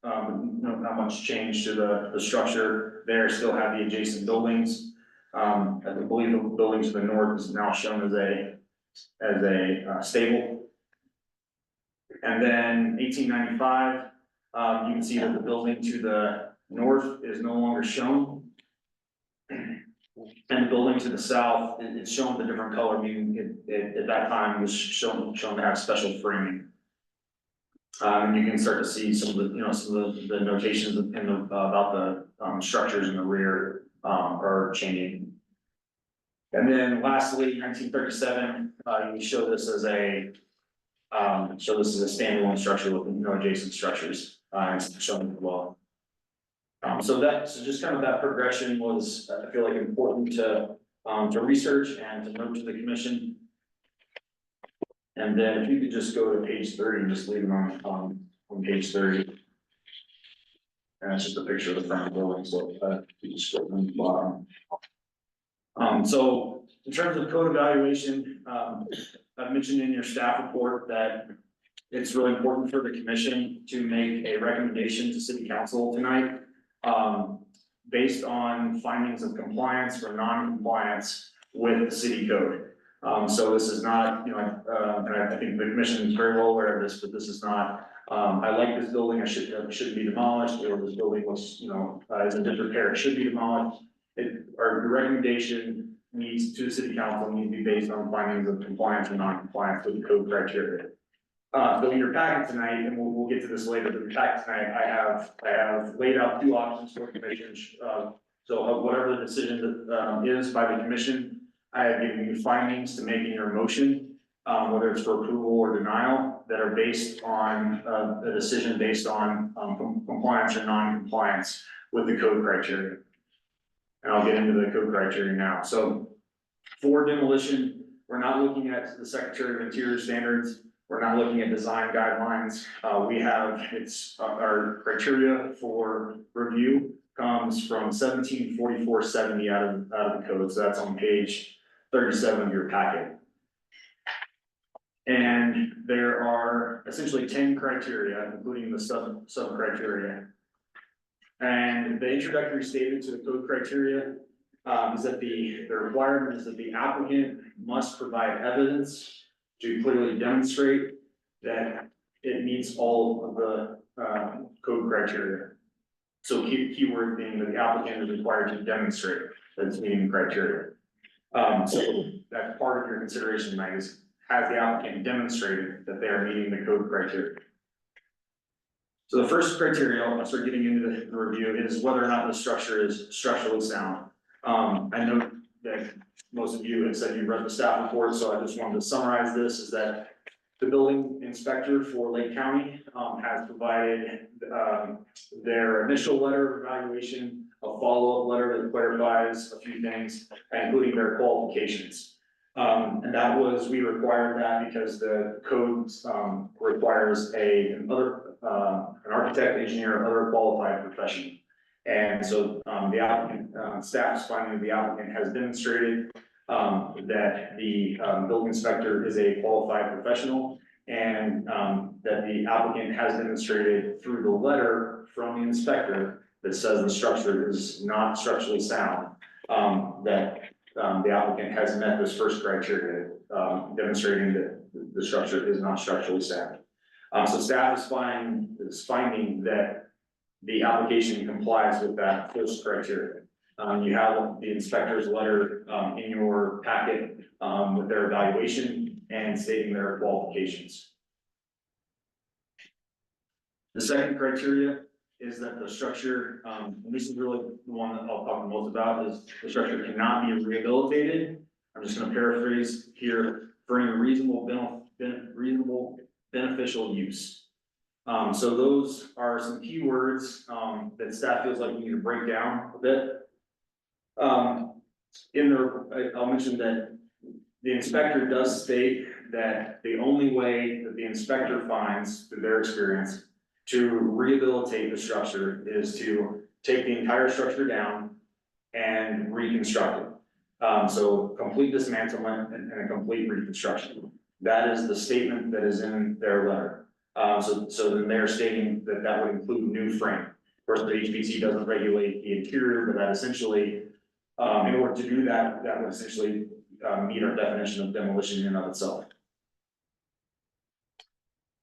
Not much change to the structure there, still have the adjacent buildings. I believe the building to the north is now shown as a stable. And then 1895, you can see that the building to the north is no longer shown. And the building to the south, it's shown the different color, meaning it at that time was shown to have special framing. And you can start to see some of the notations about the structures in the rear are changing. And then lastly, 1937, we show this as a standalone structure with no adjacent structures. It's shown as well. So just kind of that progression was, I feel like, important to research and to note to the commission. And then if you could just go to page 30 and just leave it on page 30. And it's just a picture of the front of the building, so you just go from the bottom. So in terms of code evaluation, I've mentioned in your staff report that it's really important for the commission to make a recommendation to city council tonight, based on findings of compliance or non-compliance with the city code. So this is not, and I think the commission is very well aware of this, but this is not, I like this building, it shouldn't be demolished, or this building was, is in disrepair, it should be demolished. Our recommendation needs to the city council needs to be based on findings of compliance or non-compliance with the code criteria. So in your packet tonight, and we'll get to this later, but in your packet tonight, I have laid out two options for the commission. So whatever the decision that is by the commission, I have given you findings to make in your motion, whether it's for approval or denial, that are based on a decision based on compliance or non-compliance with the code criteria. And I'll get into the code criteria now. So for demolition, we're not looking at the Secretary of Interior standards. We're not looking at design guidelines. Our criteria for review comes from 1744-70 out of the code. So that's on page 37 of your packet. And there are essentially 10 criteria, including the sub criteria. And the introductory statement to the code criteria is that the requirement is that the applicant must provide evidence to clearly demonstrate that it meets all of the code criteria. So keyword being that the applicant is required to demonstrate that it's meeting the criteria. So that's part of your consideration tonight is, has the applicant demonstrated that they are meeting the code criteria? So the first criteria, I'll start getting into the review, is whether or not the structure is structurally sound. I know that most of you have said you read the staff report, so I just wanted to summarize this, is that The building inspector for Lake County, has provided, their initial letter of evaluation, a follow-up letter that clarifies a few things, including their qualifications. And that was, we required that because the code, requires an architect, engineer, other qualified professional. And so, the applicant, staff's finding the applicant has demonstrated, that the, building inspector is a qualified professional, and, that the applicant has demonstrated through the letter from the inspector that says the structure is not structurally sound, that, the applicant has met this first criteria, demonstrating that the structure is not structurally sound. So staff is finding that the application complies with that first criteria. You have the inspector's letter, in your packet, with their evaluation and stating their qualifications. The second criteria is that the structure, and this is really the one that I'll talk the most about, is the structure cannot be rehabilitated. I'm just gonna paraphrase here, for any reasonable beneficial use. So those are some key words, that staff feels like we need to break down a bit. I'll mention that the inspector does state that the only way that the inspector finds, through their experience, to rehabilitate the structure is to take the entire structure down and reconstruct it. So complete dismantlement and a complete reconstruction. That is the statement that is in their letter. So then they're stating that that would include new frame. Of course, the HPC doesn't regulate the interior, but that essentially, in order to do that, that would essentially, meet our definition of demolition in and of itself.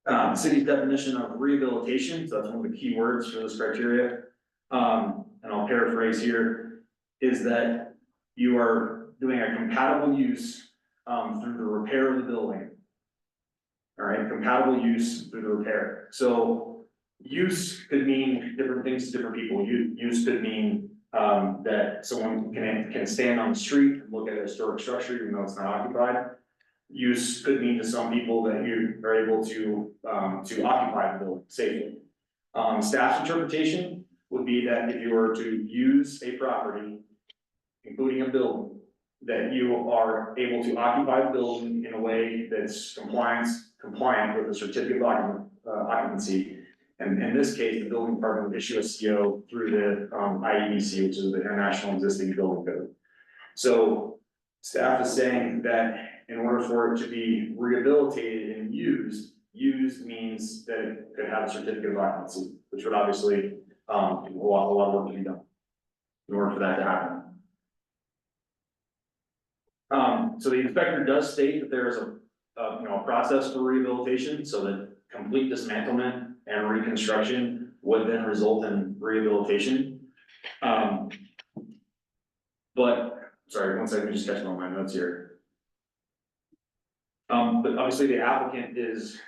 The city's definition of rehabilitation, so that's one of the key words for this criteria, and I'll paraphrase here, is that you are doing a compatible use, through the repair of the building. All right, compatible use through the repair. So use could mean different things to different people. Use could mean, that someone can stand on the street and look at a historic structure even though it's not occupied. Use could mean to some people that you are able to occupy the building safely. Staff's interpretation would be that if you were to use a property, including a building, that you are able to occupy the building in a way that's compliant with the certificate of occupancy. And in this case, the building department would issue a CO through the IEDC, which is the International Existing Building Code. So staff is saying that in order for it to be rehabilitated and used means that it could have a certificate of occupancy, which would obviously, a lot of work to be done in order for that to happen. So the inspector does state that there is a process for rehabilitation, so that complete dismantlement and reconstruction would then result in rehabilitation. But, sorry, one second, just catching on my notes here. But obviously the applicant is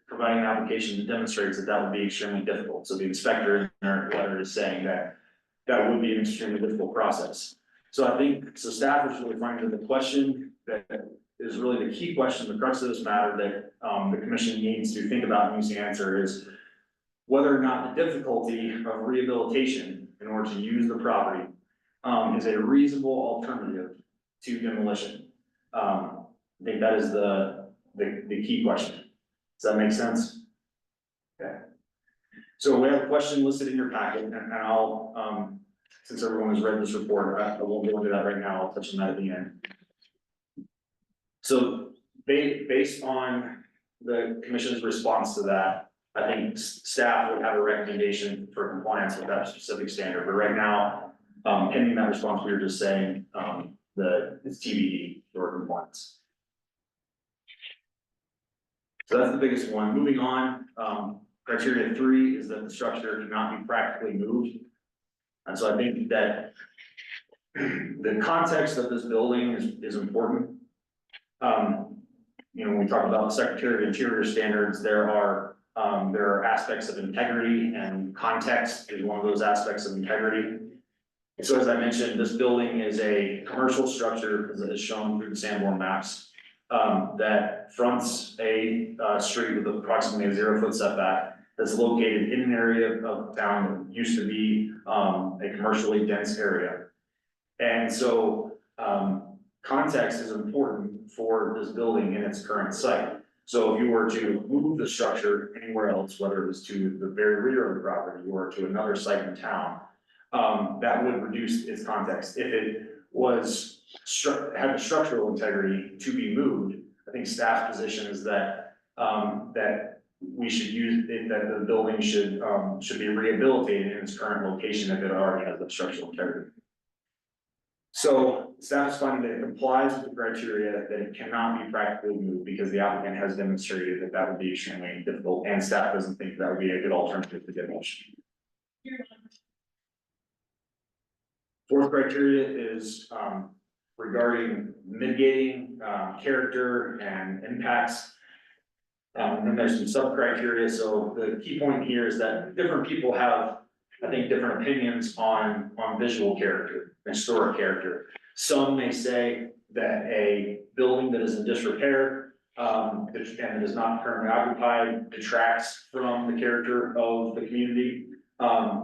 providing an application that demonstrates that would be extremely difficult. So the inspector in their letter is saying that would be an extremely difficult process. So I think, so staff is really finding that the question that is really the key question, the crux of this matter that the commission needs to think about and needs to answer is whether or not the difficulty of rehabilitation in order to use the property is a reasonable alternative to demolition. I think that is the key question. Does that make sense? Okay. So we have a question listed in your packet, and I'll, since everyone has read this report, I won't go into that right now, I'll touch on that at the end. So based on the commission's response to that, I think staff would have a recommendation for compliance with that specific standard, but right now, pending that response, we were just saying, that it's TBD for compliance. So that's the biggest one. Moving on, criteria 3 is that the structure cannot be practically moved. And so I think that the context of this building is important. When we talk about Secretary of Interior standards, there are aspects of integrity, and context is one of those aspects of integrity. So as I mentioned, this building is a commercial structure, as it is shown through the Sanborn maps. that fronts a, street with approximately a 0-foot setback that's located in an area of town that used to be, a commercially dense area. And so, context is important for this building in its current site. So if you were to move the structure anywhere else, whether it was to the very rear of the property or to another site in town, that would reduce its context. If it was had the structural integrity to be moved, I think staff's position is that, that we should use it, that the building should be rehabilitated in its current location if it already has the structural integrity. So staff is finding that it complies with the criteria, that it cannot be practically moved because the applicant has demonstrated that that would be extremely difficult, and staff doesn't think that would be a good alternative to demolition. Fourth criteria is, regarding mitigating, character and impacts. And there's some sub-criteria, so the key point here is that different people have, I think, different opinions on visual character, historic character. Some may say that a building that is in disrepair, and is not currently occupied, detracts from the character of the community.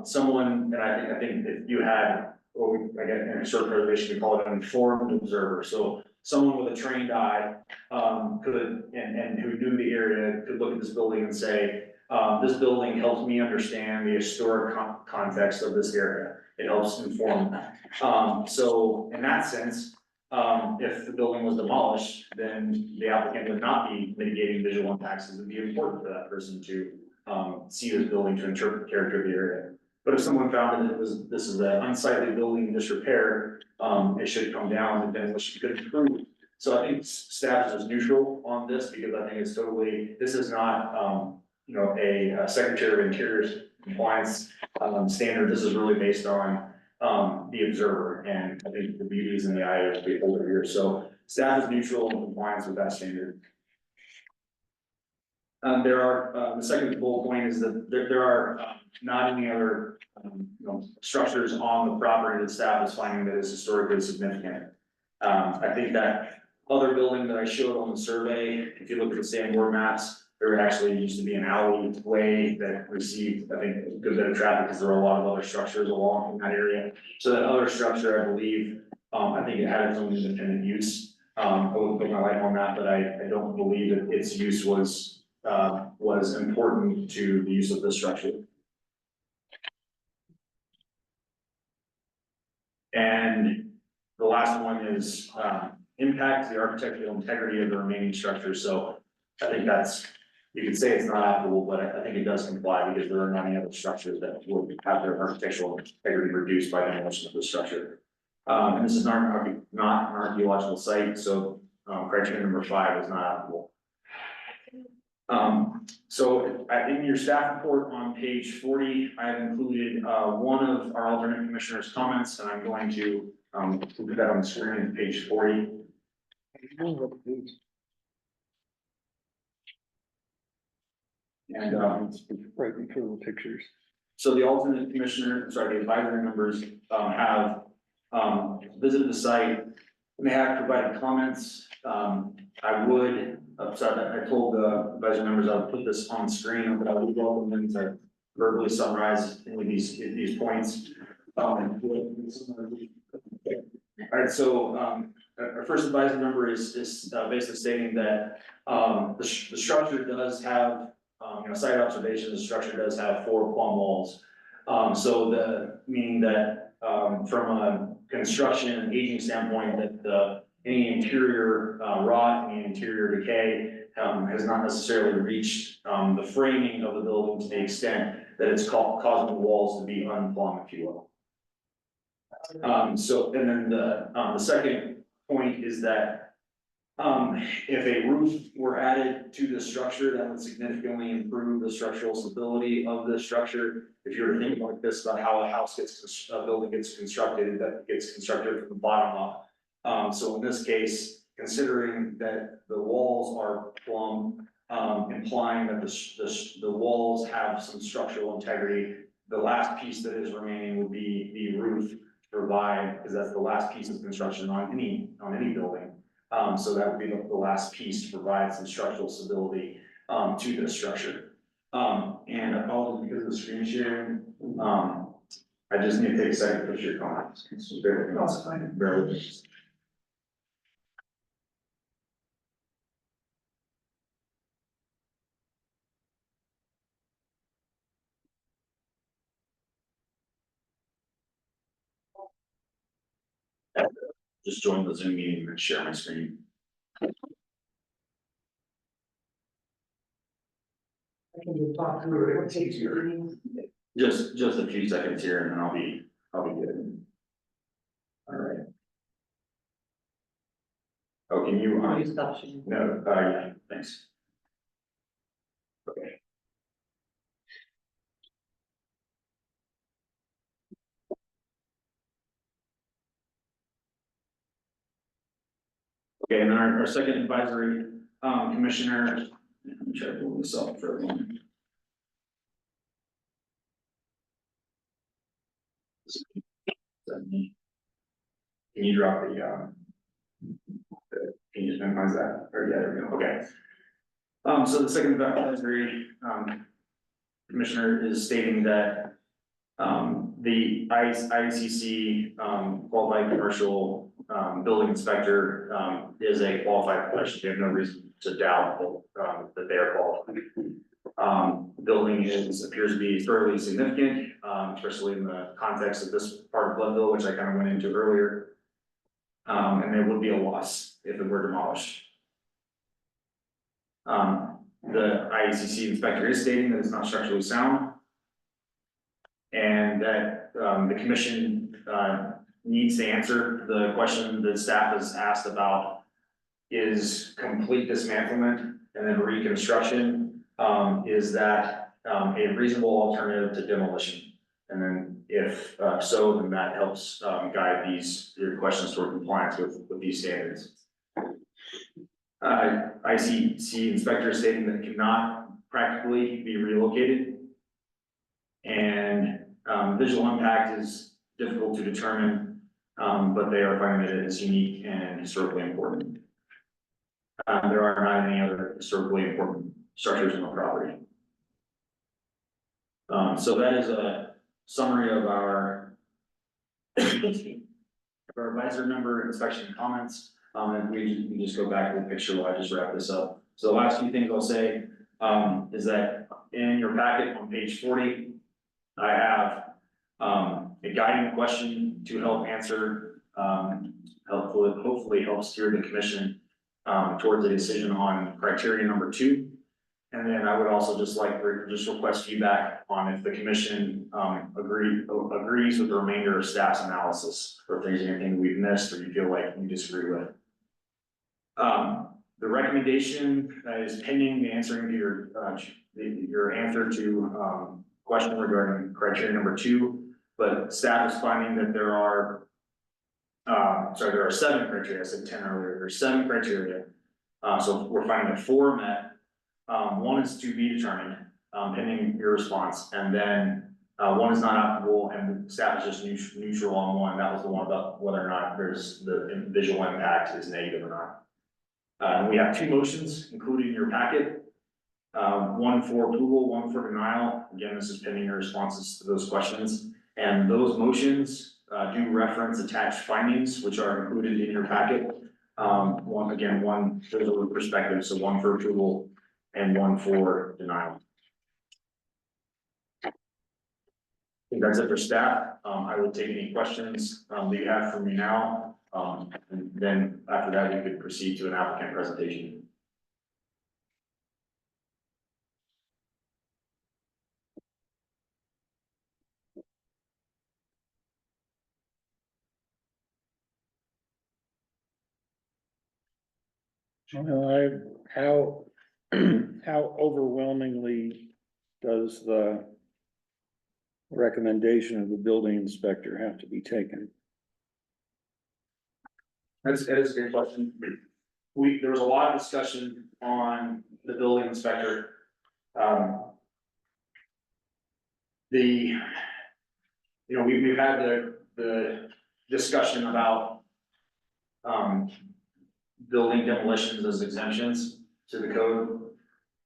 Someone, and I think if you had, or I guess in historic preservation, we call it an informed observer. So someone with a trained eye, could, and who knew the area, could look at this building and say, this building helps me understand the historic context of this area. It helps inform that. So in that sense, if the building was demolished, then the applicant would not be mitigating visual impacts. It would be important for that person to, see this building to interpret the character of the area. But if someone found that this is an unsightly building in disrepair, it should come down and demolition could improve. So I think staff is just neutral on this because I think it's totally, this is not, you know, a Secretary of Interior's compliance standard. This is really based on the observer, and I think the beauty is in the eye of the beholder here. So staff is neutral in compliance with that standard. There are, the second bullet point is that there are not any other you know, structures on the property that staff is finding that is historically significant. I think that other building that I showed on the survey, if you look at the Sanborn maps, there actually used to be an alleyway that received, I think, a good bit of traffic because there were a lot of other structures along in that area. So that other structure, I believe, I think it had its own independent use. I wouldn't put my life on that, but I don't believe that its use was important to the use of this structure. And the last one is impact the architectural integrity of the remaining structure. So I think that's, you could say it's not applicable, but I think it does comply because there are not any other structures that would have their architectural integrity reduced by demolition of the structure. And this is not an archaeological site, so criteria number 5 is not applicable. So in your staff report on page 40, I have included one of our alternate commissioners' comments, and I'm going to put that on the screen, page 40. And Right before the pictures. so the alternate commissioner, sorry, the advisory members have visited the site, and they have provided comments. I would, I told the advisory members I would put this on screen, but I would welcome them to verbally summarize any of these points. All right, so our first advisory member is basically stating that the structure does have, you know, site observation, the structure does have 4 plumb walls. So meaning that from a construction and aging standpoint, that any interior rot, any interior decay has not necessarily reached the framing of the building to the extent that it's causing the walls to be unplumbed, if you will. So, and then the second point is that if a roof were added to the structure, that would significantly improve the structural stability of the structure. If you were to think like this about how a building gets constructed, that gets constructed from the bottom up. So in this case, considering that the walls are plumb, implying that the walls have some structural integrity, the last piece that is remaining would be the roof to provide, because that's the last piece of construction on any building. So that would be the last piece to provide some structural stability, to the structure. And apologies because of the screen sharing, I just need to take a second to push your comments. So bear with me. No, it's fine. Bear with me. Just join the Zoom meeting and share my screen. I can just talk through it, it's easier. Just a few seconds here and then I'll be good. All right. Oh, can you, Please stop sharing. no, yeah, thanks. Okay. Okay, and then our second advisory, commissioner, let me try to pull this up for everyone. Can you drop can you just minimize that, or yeah, there we go, okay. So the second advisory, commissioner is stating that, the ICC, qualified commercial, building inspector, is a qualified professional. We have no reason to doubt that they are qualified. Building appears to be fairly significant, especially in the context of this part of Glenville, which I kind of went into earlier. And there would be a loss if it were demolished. The IACC inspector is stating that it's not structurally sound. And that, the commission, needs to answer the question that staff has asked about. Is complete dismantlement and then reconstruction, is that, a reasonable alternative to demolition? And then if, so, then that helps, guide your questions toward compliance with these standards. ICC inspector stating that it cannot practically be relocated. And, visual impact is difficult to determine, but they are finding that it is unique and historically important. There are not any other historically important structures on the property. So that is a summary of our advisor member inspection comments. And we just go back to the picture while I just wrap this up. So the last few things I'll say, is that in your packet on page 40, I have, a guiding question to help answer, hopefully help steer the commission, towards a decision on criteria number 2. And then I would also just like to request feedback on if the commission, agrees with the remainder of staff's analysis, or if there's anything we've missed or you feel like you disagree with. The recommendation is pending the answering to your answer to, question regarding criteria number 2, but staff is finding that there are, there are 7 criteria. I said 10 earlier. There's 7 criteria. So we're finding that 4 are met. 1 is to be determined, pending your response, and then 1 is not applicable, and staff is just neutral on 1. That was the one about whether or not there's the visual impact is negative or not. We have 2 motions included in your packet. 1 for approval, 1 for denial. Again, this is pending your responses to those questions. And those motions do reference attached findings, which are included in your packet. One visual perspective, so 1 for approval and 1 for denial. I think that's it for staff. I will take any questions that you have for me now. And then after that, we could proceed to an applicant presentation. How, how overwhelmingly does the recommendation of the building inspector have to be taken? That is a great question. There was a lot of discussion on the building inspector. We've had the discussion about building demolitions as exemptions to the code.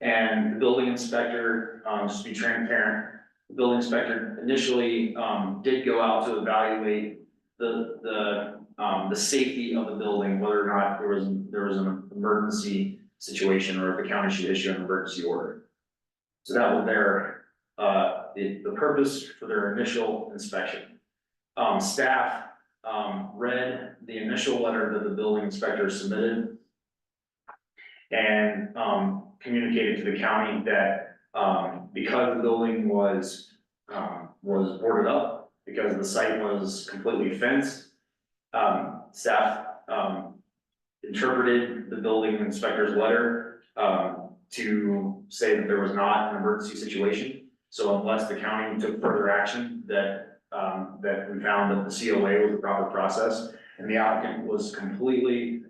And the building inspector, just to be transparent, the building inspector initially, did go out to evaluate the safety of the building, whether or not there was an emergency situation or if the county should issue an emergency order. So that was the purpose for their initial inspection. Staff, read the initial letter that the building inspector submitted and, communicated to the county that, because the building was boarded up, because the site was completely fenced, staff, interpreted the building inspector's letter, to say that there was not an emergency situation. So unless the county took further action, that we found that the COA was the proper process, and the applicant was completely,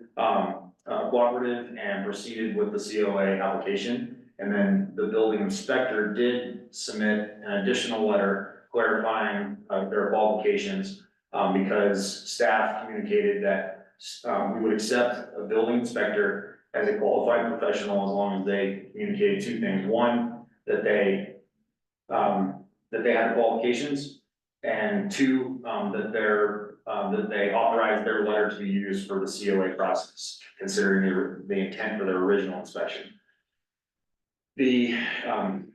cooperative and proceeded with the COA application. And then the building inspector did submit an additional letter clarifying, their qualifications, because staff communicated that, we would accept a building inspector as a qualified professional as long as they communicated two things. One, that they had qualifications, and two, that they authorized their letter to be used for the COA process, considering the intent for their original inspection. I'm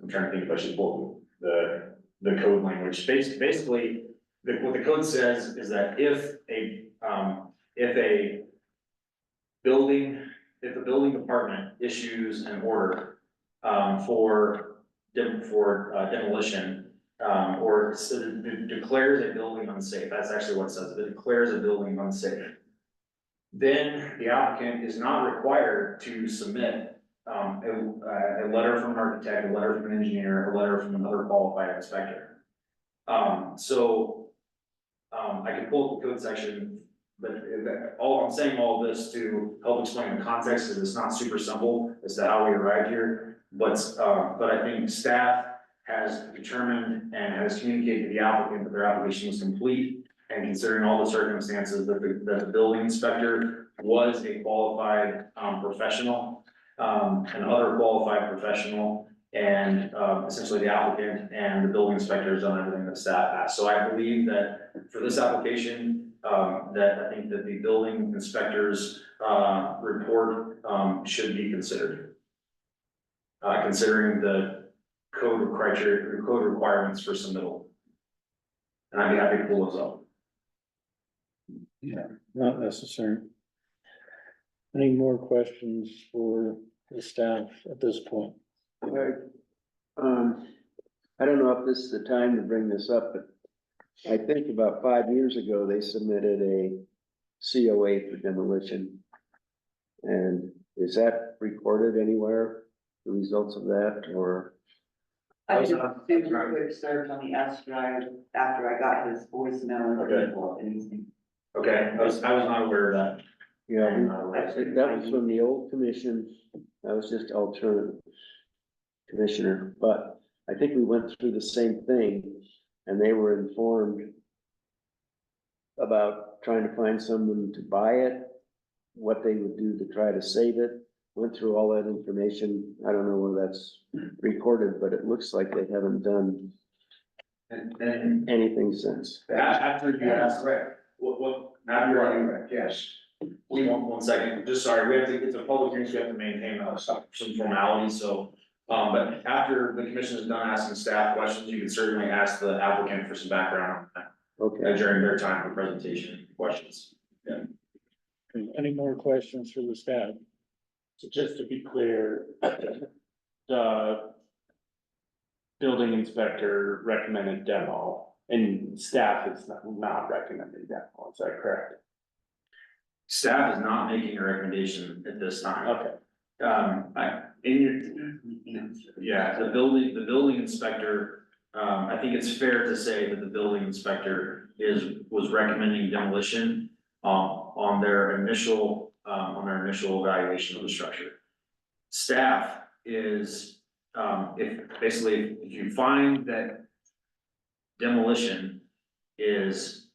trying to think if I should pull the code language. Basically, what the code says is that if the building department issues an order, for demolition, or declares a building unsafe, that's actually what it says, it declares a building unsafe, then the applicant is not required to submit a letter from an architect, a letter from an engineer, a letter from another qualified inspector. I can pull up the code section, but I'm saying all this to help explain the context, because it's not super simple as to how we arrived here. But I think staff has determined and has communicated to the applicant that their application was complete, and considering all the circumstances, that the building inspector was a qualified professional, another qualified professional, and essentially the applicant and the building inspector has done everything that staff asked. So I believe that for this application, that I think that the building inspector's report should be considered, considering the code criteria, the code requirements for submittal. And I'd be happy to pull those up. Yeah, not necessary. Any more questions for the staff at this point? Alright. I don't know if this is the time to bring this up, but I think about 5 years ago, they submitted a COA for demolition. And is that recorded anywhere, the results of that, or? I just did a quick search on the S drive after I got his voicemail and pull up anything. Okay, I was not aware of that. Yeah, I'm not aware of that. that was from the old commission, that was just alternate commissioner, but I think we went through the same thing, and they were informed about trying to find someone to buy it, what they would do to try to save it, went through all that information. I don't know whether that's recorded, but it looks like they haven't done And anything since. after you ask, yes. We want 1 second, just sorry, it's a public hearing, so we have to maintain some formalities, so. But after the commission is done asking staff questions, you can certainly ask the applicant for some background Okay, during their time for presentation questions. Any more questions for the staff? So just to be clear, the building inspector recommended demo and staff is not recommending demo, is that correct? Staff is not making a recommendation at this time. Okay. The building inspector, I think it's fair to say that the building inspector was recommending demolition, on their initial evaluation of the structure. Staff is, if you find that demolition is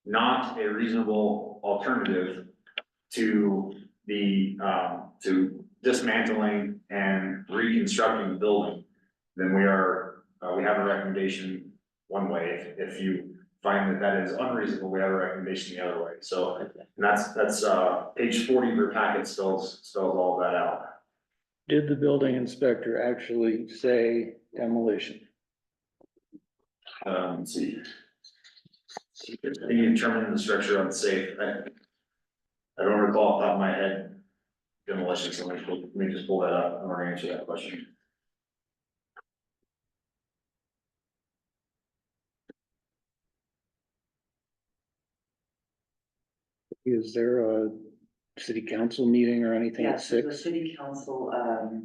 not a reasonable alternative to to dismantling and reconstructing the building, then we have a recommendation one way. If you find that that is unreasonable, we have a recommendation the other way. So, and that's page 40 of your packet spells all that out. Did the building inspector actually say demolition? Let's see. Can you determine the structure unsafe? I don't recall off the top of my head demolition, so let me just pull that up and we're gonna answer that question. Is there a city council meeting or anything at Yes, there's a 6? city council,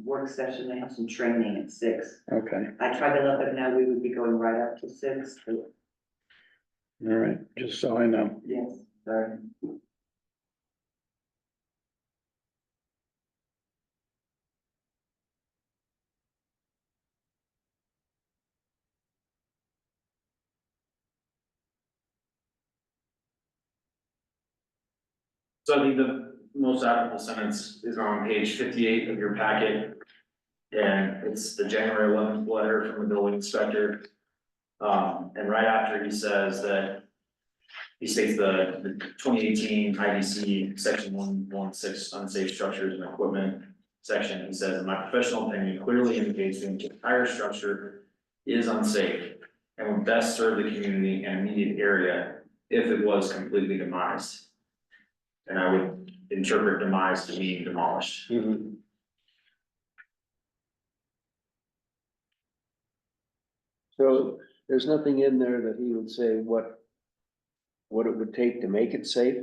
work session, they have some training at 6. Okay, I tried to let them know we would be going right up to 6, but all right, just so I know. yes, sorry. So I think the most applicable sentence is on page 58 of your packet. And it's the January 11th letter from the building inspector. And right after he says that, he states the 2018 IDC section 116 unsafe structures and equipment section. He says, in my professional opinion, clearly indicates the entire structure is unsafe and would best serve the community and immediate area if it was completely demised. And I would interpret demise to mean demolished. So there's nothing in there that he would say what it would take to make it safe?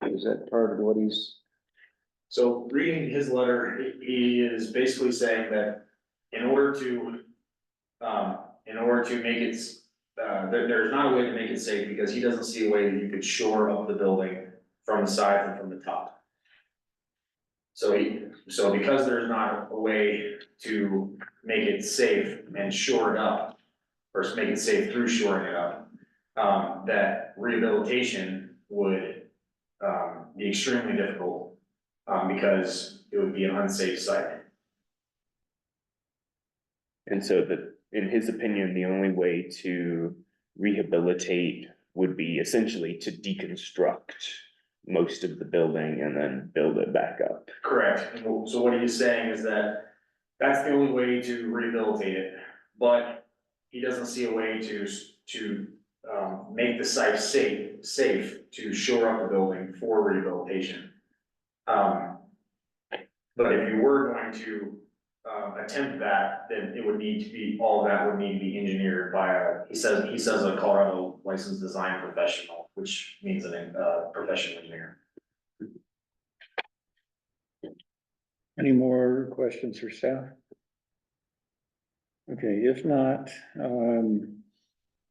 Is that part of what he's, So reading his letter, he is basically saying that in order to make it, there's not a way to make it safe because he doesn't see a way that you could shore up the building from the sides and from the top. So because there's not a way to make it safe and shore it up, or make it safe through shoring it up, that rehabilitation would be extremely difficult, because it would be an unsafe site. And so in his opinion, the only way to rehabilitate would be essentially to deconstruct most of the building and then build it back up. Correct. So what he's saying is that that's the only way to rehabilitate it, but he doesn't see a way to make the site safe to shore up the building for rehabilitation. But if you were going to attempt that, then it would need to be, all that would need to be engineered by he says a Colorado licensed design professional, which means a professional engineer. Any more questions for staff? Okay, if not,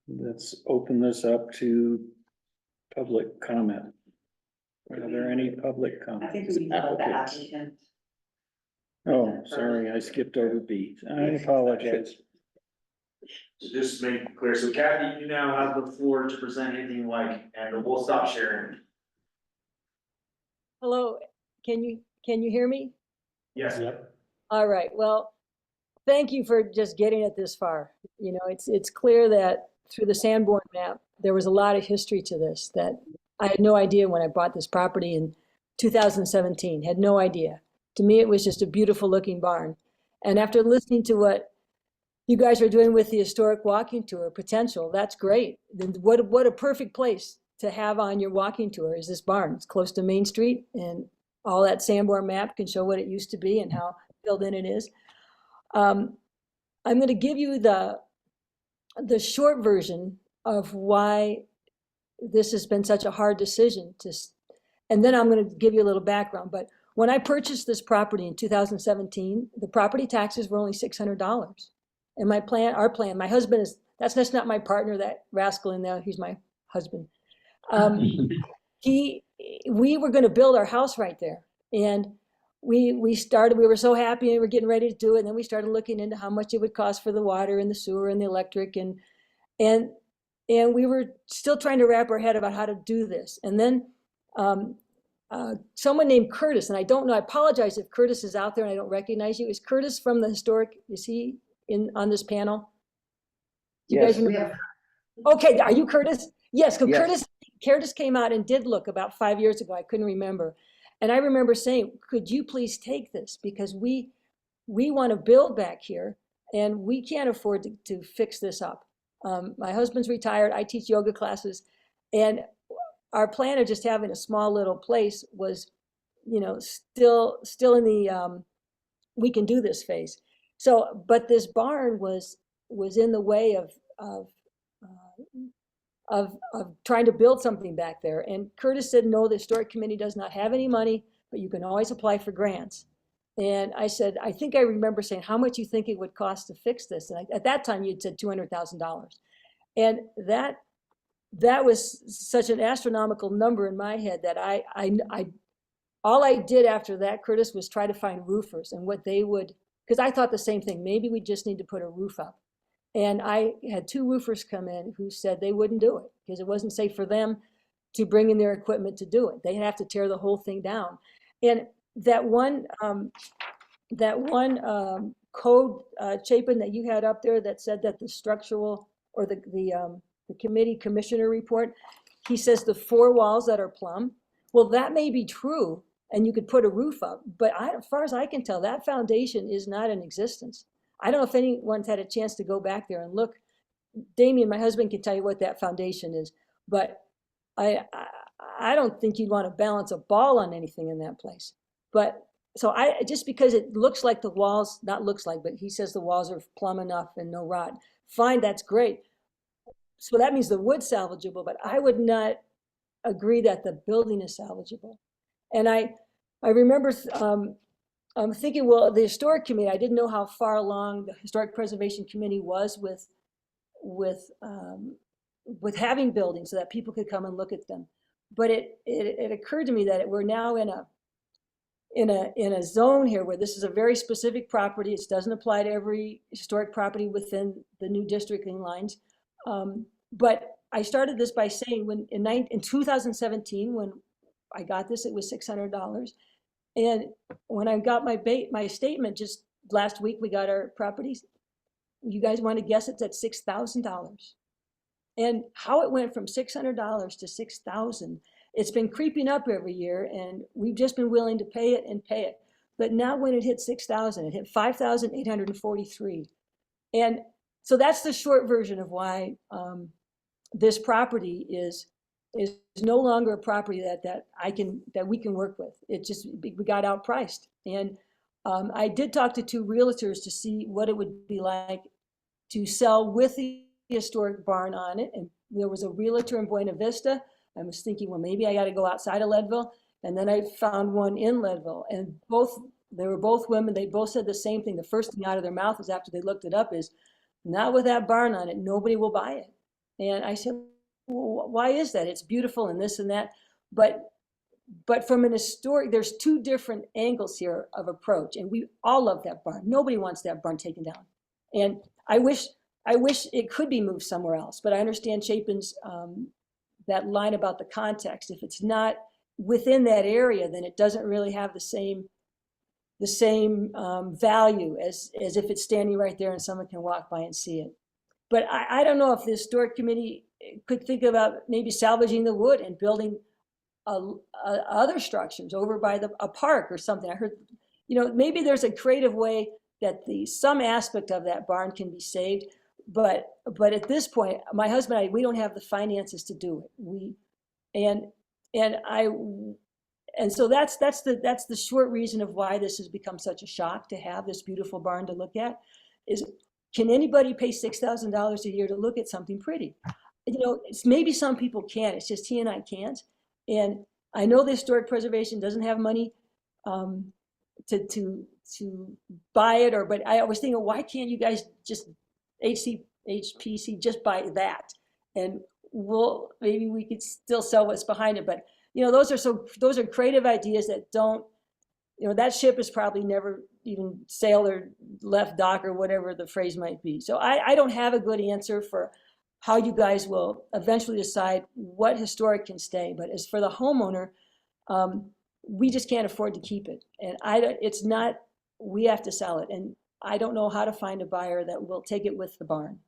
let's open this up to public comment. Are there any public I think comments? we need to let the Applicants? applicant. Oh, sorry, I skipped over B. I apologize. So just to make it clear, so Kathy, you now have the floor to present anything you like, and we'll stop sharing. Hello, can you hear me? Yes. All right, well, thank you for just getting it this far. You know, it's clear that through the Sanborn map, there was a lot of history to this that I had no idea when I bought this property in 2017, had no idea. To me, it was just a beautiful looking barn. And after listening to what you guys are doing with the historic walking tour potential, that's great. Then what a perfect place to have on your walking tour is this barn. It's close to Main Street, and all that Sanborn map can show what it used to be and how filled in it is. I'm going to give you the short version of why this has been such a hard decision and then I'm going to give you a little background. But when I purchased this property in 2017, the property taxes were only $600. And our plan, my husband that's not my partner, that rascal in there, he's my husband. We were going to build our house right there. And we were so happy and we were getting ready to do it. And then we started looking into how much it would cost for the water and the sewer and the electric. And we were still trying to wrap our head about how to do this. And then someone named Curtis, and I don't know, I apologize if Curtis is out there and I don't recognize you. Is Curtis from the historic, is he on this panel? Do you guys Yes. remember? Okay, are you Curtis? Yes, because Yes. Curtis came out and did look about 5 years ago. I couldn't remember. And I remember saying, could you please take this? Because we want to build back here and we can't afford to fix this up. My husband's retired. I teach yoga classes. And our plan of just having a small little place was, still in the, we can do this phase. So, but this barn was in the way of trying to build something back there. And Curtis said, no, the historic committee does not have any money, but you can always apply for grants. And I said, I think I remember saying, how much you think it would cost to fix this? And at that time you'd said $200,000. And that was such an astronomical number in my head that all I did after that, Curtis, was try to find roofers and what they would, because I thought the same thing, maybe we just need to put a roof up. And I had 2 roofers come in who said they wouldn't do it because it wasn't safe for them to bring in their equipment to do it. They'd have to tear the whole thing down. And that one code, Chapin, that you had up there that said that the structural or the committee commissioner report, he says the 4 walls that are plumb. Well, that may be true, and you could put a roof up, but as far as I can tell, that foundation is not in existence. I don't know if anyone's had a chance to go back there and look. Damien, my husband, can tell you what that foundation is, but I don't think you'd want to balance a ball on anything in that place. But so just because it looks like the walls, not looks like, but he says the walls are plumb enough and no rot. Fine, that's great. So that means the wood's salvageable, but I would not agree that the building is salvageable. And I remember I'm thinking, well, the historic committee, I didn't know how far along the historic preservation committee was with having buildings so that people could come and look at them. But it occurred to me that we're now in a zone here where this is a very specific property. It doesn't apply to every historic property within the new districting lines. But I started this by saying in 2017, when I got this, it was $600. And when I got my statement just last week, we got our properties. You guys want to guess it's at $6,000. And how it went from $600 to $6,000, it's been creeping up every year, and we've just been willing to pay it. But now when it hit 6,000, it hit 5,843. And so that's the short version of why this property is no longer a property that we can work with. It just, we got outpriced. And I did talk to 2 realtors to see what it would be like to sell with the historic barn on it. And there was a realtor in Buena Vista. I was thinking, well, maybe I got to go outside of Leadville. And then I found one in Leadville, and they were both women. They both said the same thing. The first thing out of their mouth was, after they looked it up, is, not with that barn on it, nobody will buy it. And I said, well, why is that? It's beautiful and this and that. But from an historic, there's 2 different angles here of approach, and we all love that barn. Nobody wants that barn taken down. And I wish it could be moved somewhere else, but I understand Chapin's, that line about the context. If it's not within that area, then it doesn't really have the same value as if it's standing right there and someone can walk by and see it. But I don't know if the historic committee could think about maybe salvaging the wood and building other structures over by a park or something. I heard, maybe there's a creative way that some aspect of that barn can be saved. But at this point, my husband and I, we don't have the finances to do it. And so that's the short reason of why this has become such a shock to have this beautiful barn to look at. Is, can anybody pay $6,000 a year to look at something pretty? Maybe some people can. It's just he and I can't. And I know the historic preservation doesn't have money to buy it, but I was thinking, why can't you guys just HPC just buy that, and maybe we could still sell what's behind it. But those are creative ideas that don't, that ship has probably never even sailed or left dock or whatever the phrase might be. So I don't have a good answer for how you guys will eventually decide what historic can stay. But as for the homeowner, we just can't afford to keep it. And it's not, we have to sell it. And I don't know how to find a buyer that will take it with the barn.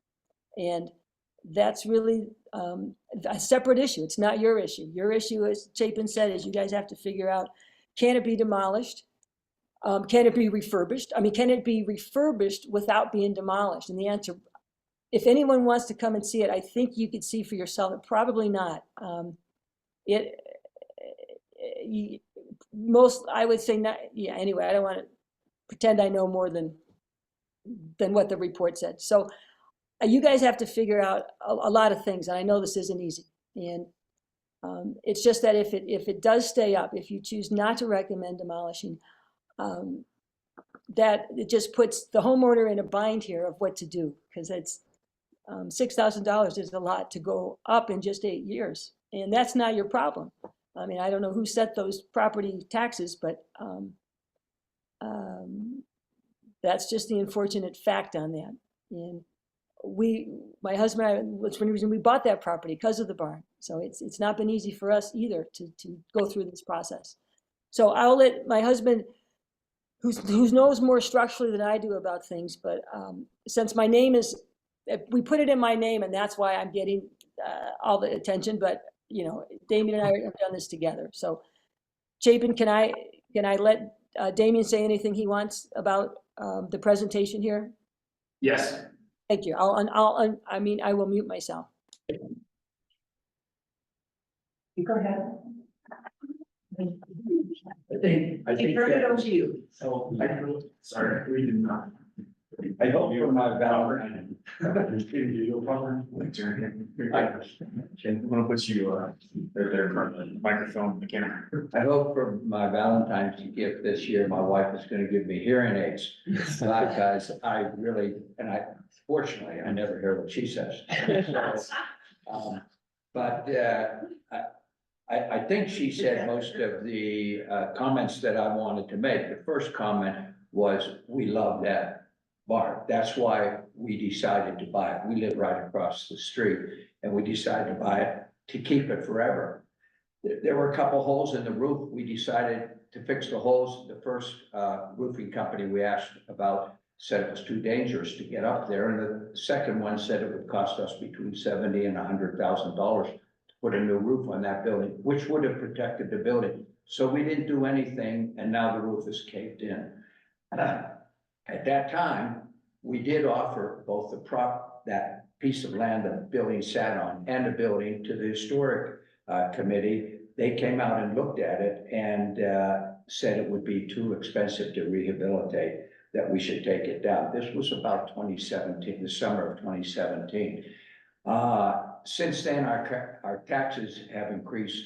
And that's really a separate issue. It's not your issue. Your issue, as Chapin said, is you guys have to figure out, can it be demolished? Can it be refurbished? I mean, can it be refurbished without being demolished? And the answer, if anyone wants to come and see it, I think you could see for yourself, probably not. I would say not, yeah, anyway, I don't want to pretend I know more than what the report said. So you guys have to figure out a lot of things, and I know this isn't easy. And it's just that if it does stay up, if you choose not to recommend demolishing, that it just puts the homeowner in a bind here of what to do, because it's $6,000 is a lot to go up in just 8 years, and that's not your problem. I mean, I don't know who set those property taxes, but that's just the unfortunate fact on that. And my husband and I, that's one reason we bought that property, because of the barn. So it's not been easy for us either to go through this process. So I'll let my husband, who knows more structurally than I do about things, but since my name is, we put it in my name, and that's why I'm getting all the attention. But you know, Damien and I have done this together. So, Chapin, can I let Damien say anything he wants about the presentation here? Yes. Thank you. I will mute myself. You go ahead. I think Turn it that- over to you. So Sorry, we did not. I hope for my Valentine. I want to put you there in front of the microphone, the camera. I hope for my Valentine's gift this year, my wife is gonna give me hearing aids. Because I really, fortunately, I never hear what she says. But I think she said most of the comments that I wanted to make. The first comment was, we love that barn. That's why we decided to buy it. We live right across the street, and we decided to buy it to keep it forever. There were a couple holes in the roof. We decided to fix the holes. The first roofing company we asked about said it was too dangerous to get up there, and the second one said it would cost us between $70,000 and $100,000 to put a new roof on that building, which would have protected the building. So we didn't do anything, and now the roof is caved in. At that time, we did offer both that piece of land the building sat on and the building to the historic committee. They came out and looked at it and said it would be too expensive to rehabilitate, that we should take it down. This was about 2017, the summer of 2017. Since then, our taxes have increased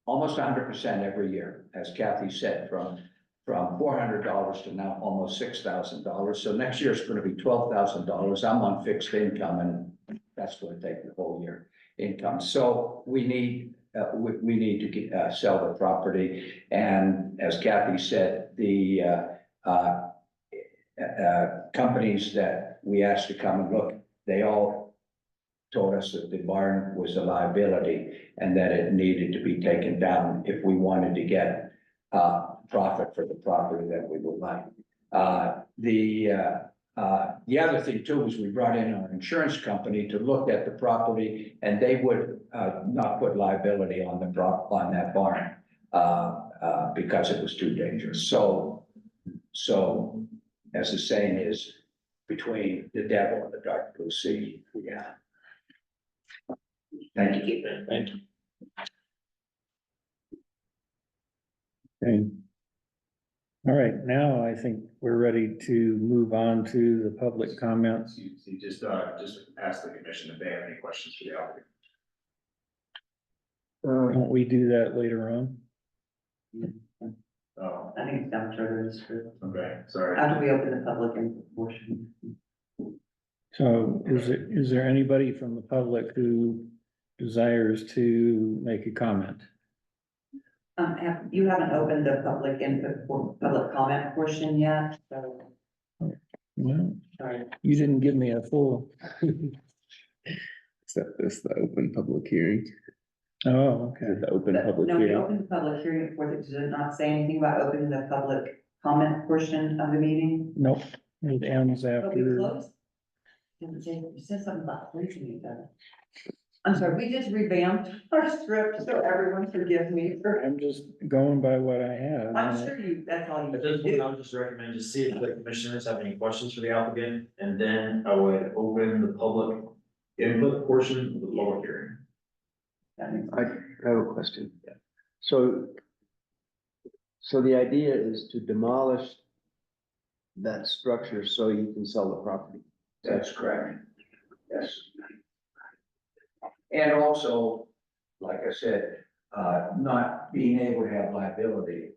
almost 100% every year, as Kathy said, from $400 to now almost $6,000. So next year it's going to be $12,000. I'm on fixed income, and that's going to take the whole year income. So we need to sell the property. And as Kathy said, the companies that we asked to come and look, they all told us that the barn was a liability and that it needed to be taken down if we wanted to get profit for the property that we would like. The other thing too was we brought in our insurance company to look at the property, and they would not put liability on that barn because it was too dangerous. So as the saying is, between the devil and the dark blue sea. Yeah. Thank you. Thank you. Okay. All right, now I think we're ready to move on to the public comments. You just ask the commission if they have any questions for the applicant. Won't we do that later on? Oh, I think that is true. okay, sorry. After we open the public input portion. So is there anybody from the public who desires to make a comment? You haven't opened the public input for public comment portion yet, so, No, sorry. you didn't give me a full. Except this, the open public hearing. Oh, okay. The open public No, we hearing. opened the public hearing for it, did it not say anything about opening the public comment portion of the meeting? Nope, it ends But we after, closed? Didn't say, it said something about closing each other. I'm sorry, we just revamped our script, so everyone forgive me for, I'm just going by what I have. I'm sure you, that's all you At this can point, do. I would just recommend just see if the commissioners have any questions for the applicant, and then I would open the public input portion of the public hearing. That makes I have a question. So, so the idea is to demolish that structure so you can sell the property. That's correct. Yes. And also, like I said, not being able to have liability.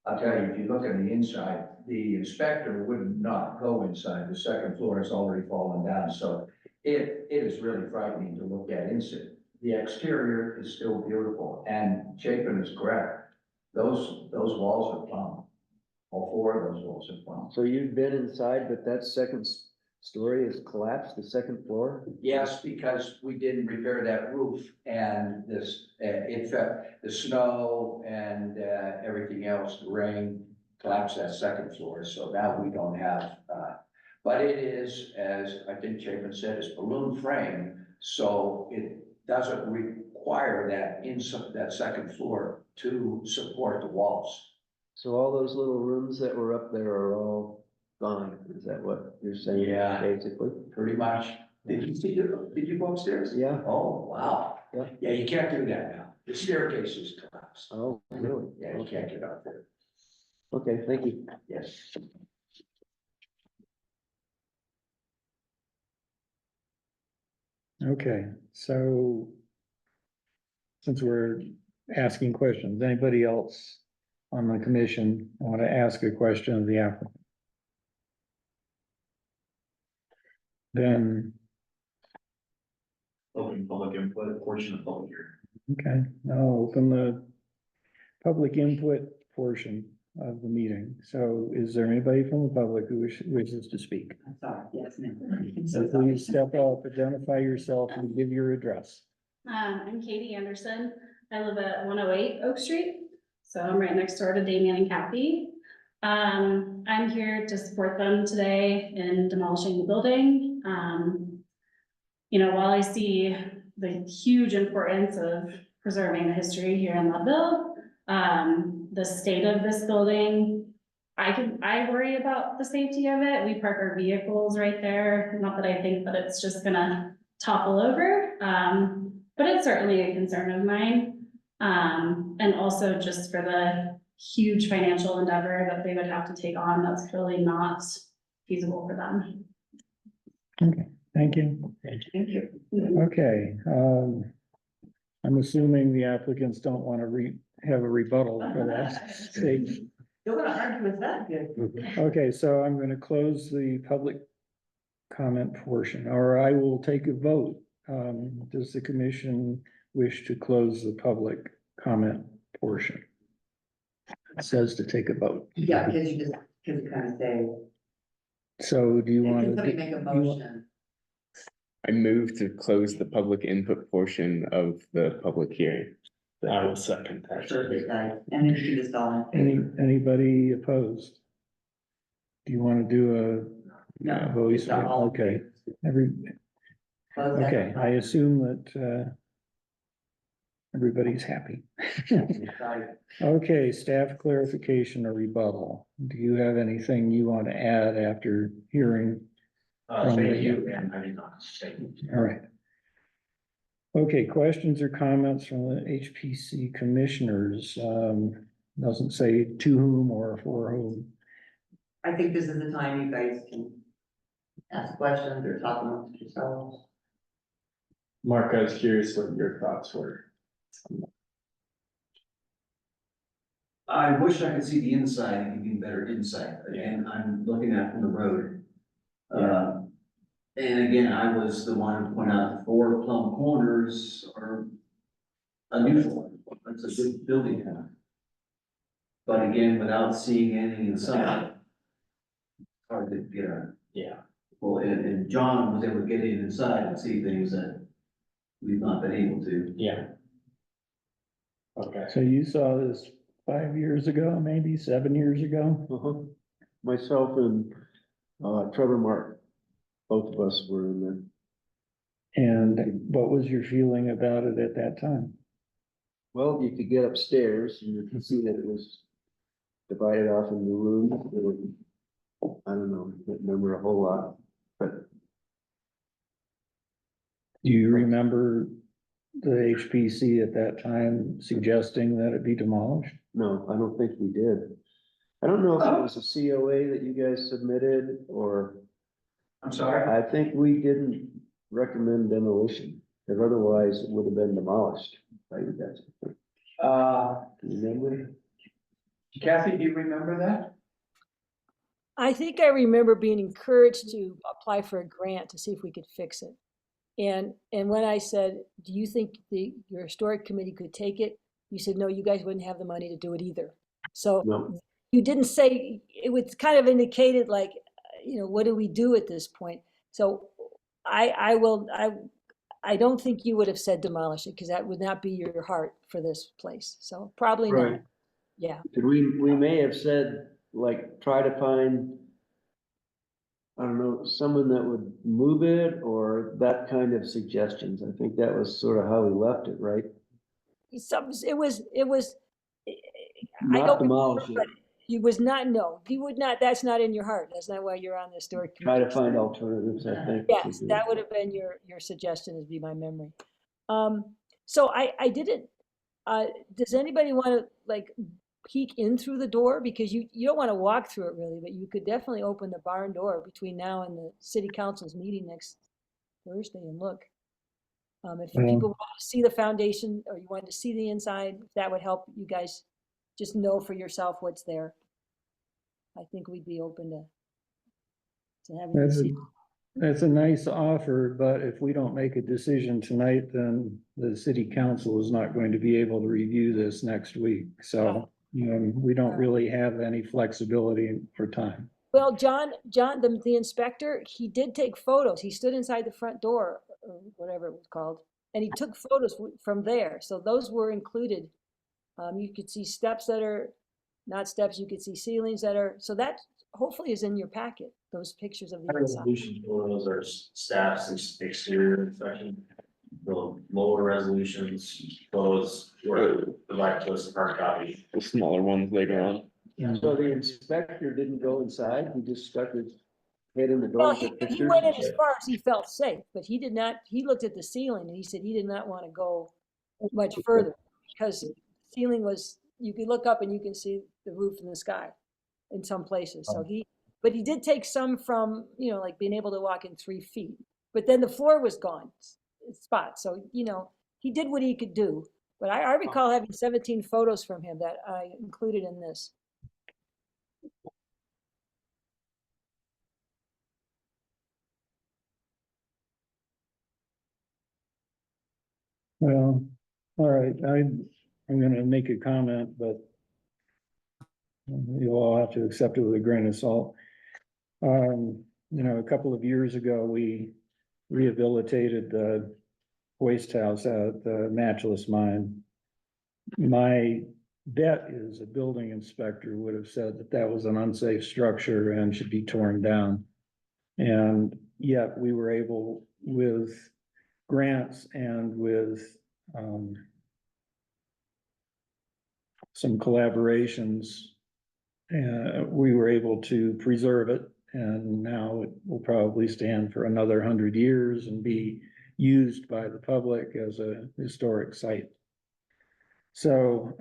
I'll tell you, if you look at the inside, the inspector would not go inside. The second floor has already fallen down, so it is really frightening to look at inside. The exterior is still beautiful, and Chapin is correct. Those walls are plumb. All four of those walls are plumb. So you've been inside, but that second story has collapsed, the second floor? Yes, because we didn't repair that roof and this, it fell, the snow and, everything else, the rain collapsed that second floor, so now we don't have, but it is, as I think Chapin said, it's balloon frame, so it doesn't require that second floor to support the walls. So all those little rooms that were up there are all gone, is that what you're saying? Yeah. Basically? Pretty much. Did you go upstairs? Yeah. Oh, wow. Yeah. Yeah, you can't do that now. The staircase is collapsed. Oh, really? Yeah, you can't get up there. Okay, thank you. Yes. okay, so since we're asking questions, anybody else on the commission want to ask a question of the applicant? Then, Open public input portion of public hearing. okay, I'll open the public input portion of the meeting. So is there anybody from the public who wishes to speak? I'm sorry, yes, ma'am. So please step up, identify yourself and give your address. I'm Katie Anderson. I live at 108 Oak Street, so I'm right next door to Damien and Kathy. I'm here to support them today in demolishing the building. You know, while I see the huge importance of preserving the history here in Leadville, the state of this building, I worry about the safety of it. We park our vehicles right there. Not that I think that it's just gonna topple over, but it's certainly a concern of mine. And also just for the huge financial endeavor that they would have to take on, that's clearly not feasible for them. Thank you. Thank you. Okay, I'm assuming the applicants don't want to have a rebuttal for that stage. You're gonna argue with that, good. Okay, so I'm going to close the public comment portion, or I will take a vote. Does the commission wish to close the public comment portion? It says to take a vote. Yeah, because you kind of say, So do you can want somebody to? make a motion? I move to close the public input portion of the public hearing. I will second Perfect, guys. And then you can just all in favor. Anybody opposed? Do you want to do No, a voice? not all in Okay, favor. Close that. okay, I assume that everybody's happy. Okay, staff clarification or rebuttal. Do you have anything you want to add after hearing? Thank you, and I did not say. All right. Okay, questions or comments from the HPC commissioners? Doesn't say to whom or for whom. I think this is the time you guys can ask questions or talk amongst yourselves. Mark, I was curious what your thoughts were. I wish I could see the inside and give you better insight. Again, I'm looking at it from the road. And again, I was the one to point out the four plumb corners are unusual. That's a good building kind. But again, without seeing anything inside, it's hard to get a. Yeah. Well, and John was able to get in inside and see things that we've not been able to. Yeah. Okay. So you saw this 5 years ago, maybe 7 years ago? Uh-huh. Myself and, Trevor Mark, both of us were in there. And what was your feeling about it at that time? Well, you could get upstairs and you could see that it was divided off into rooms. There were, I don't know, I can't remember a whole lot, but Do you remember the HPC at that time suggesting that it be demolished? no, I don't think we did. I don't know if it was a COA that you guys submitted or, I'm sorry? I think we didn't recommend demolition, because otherwise it would have been demolished by you guys. Do you remember? Kathy, do you remember that? I think I remember being encouraged to apply for a grant to see if we could fix it. And when I said, do you think your historic committee could take it? You said, no, you guys wouldn't have the money to do it either. So No. you didn't say, it was kind of indicated like, what do we do at this point? So I don't think you would have said demolish it, because that would not be your heart for this place. So probably not. Right. Yeah. We may have said, like, try to find, I don't know, someone that would move it or that kind of suggestions. I think that was sort of how we left it, right? It was, I Not don't demolish remember, it, but he was not, no, he would not, that's not in your heart. That's not why you're on the historic try committee. to find alternatives, I think. Yes, that would have been your suggestion, would be my memory. So I didn't, does anybody want to like peek in through the door? Because you don't want to walk through it really, but you could definitely open the barn door between now and the city council's meeting next Thursday and look. If people want to see the foundation or you wanted to see the inside, if that would help you guys just know for yourself what's there. I think we'd be open to having you see. That's a nice offer, but if we don't make a decision tonight, then the city council is not going to be able to review this next week. So, we don't really have any flexibility for time. Well, John, the inspector, he did take photos. He stood inside the front door, or whatever it was called, and he took photos from there. So those were included. You could see steps that are not steps. You could see ceilings that are, so that hopefully is in your packet, those pictures of the inside. Resolution photos are staff's exterior inspection. The lower resolutions, those were provided to us as hard copy. The smaller ones later on. So the inspector didn't go inside, he just stuck his head in the door Well, and he took pictures? went in as far as he felt safe, but he did not, he looked at the ceiling and he said he did not want to go much further because the ceiling was, you could look up and you can see the roof in the sky in some places. So but he did take some from, like being able to walk in 3 feet, but then the floor was gone spot. So, he did what he could do, but I recall having 17 photos from him that I included in this. Well, all right, I'm gonna make a comment, but you'll all have to accept it with a grain of salt. A couple of years ago, we rehabilitated the waste house at the Matchless Mine. My bet is a building inspector would have said that that was an unsafe structure and should be torn down. And yet we were able, with grants and with some collaborations, we were able to preserve it. And now it will probably stand for another 100 years and be used by the public as a historic site. So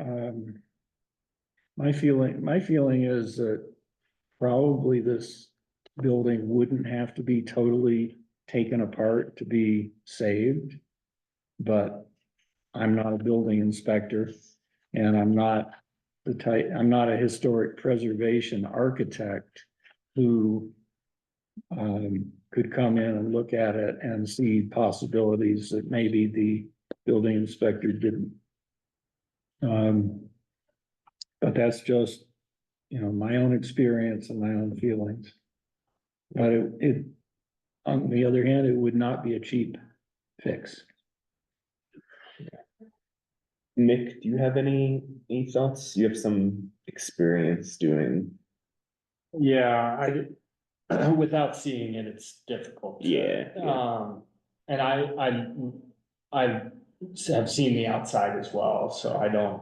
my feeling is that probably this building wouldn't have to be totally taken apart to be saved. But I'm not a building inspector and I'm not a historic preservation architect who could come in and look at it and see possibilities that maybe the building inspector didn't. But that's just, my own experience and my own feelings. But it, on the other hand, it would not be a cheap fix. Mick, do you have any thoughts? You have some experience doing, Yeah, I, without seeing it, it's difficult. yeah. And I have seen the outside as well, so I don't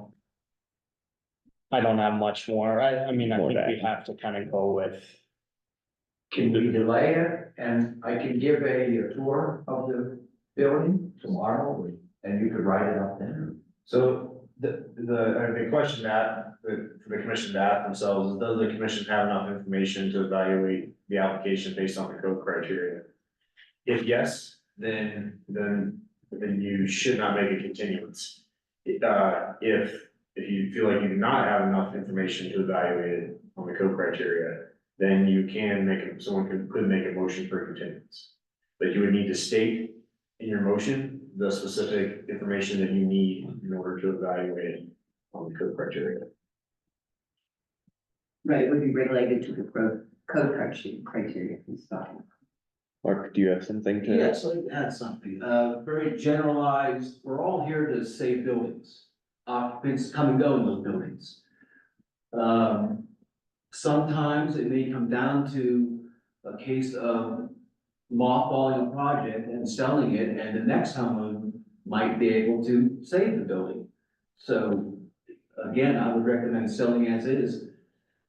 have much more. I mean, I More think we that. have to kind of go with. Can we delay it and I can give a tour of the building tomorrow and you could write it up then? So the question that, for the commission to ask themselves is, does the commission have enough information to evaluate the application based on the code criteria? If yes, then you should not make a continuance. If you feel like you do not have enough information to evaluate it on the code criteria, then you can someone could make a motion for continuance. But you would need to state in your motion the specific information that you need in order to evaluate on the code criteria. Right, it would be related to the code criteria and stuff. Mark, do you have something to? Yes, I'd add something, very generalized, we're all here to save buildings, occupants come and go in those buildings. Sometimes it may come down to a case of mothballing a project and selling it, and the next homeowner might be able to save the building. So, again, I would recommend selling as is,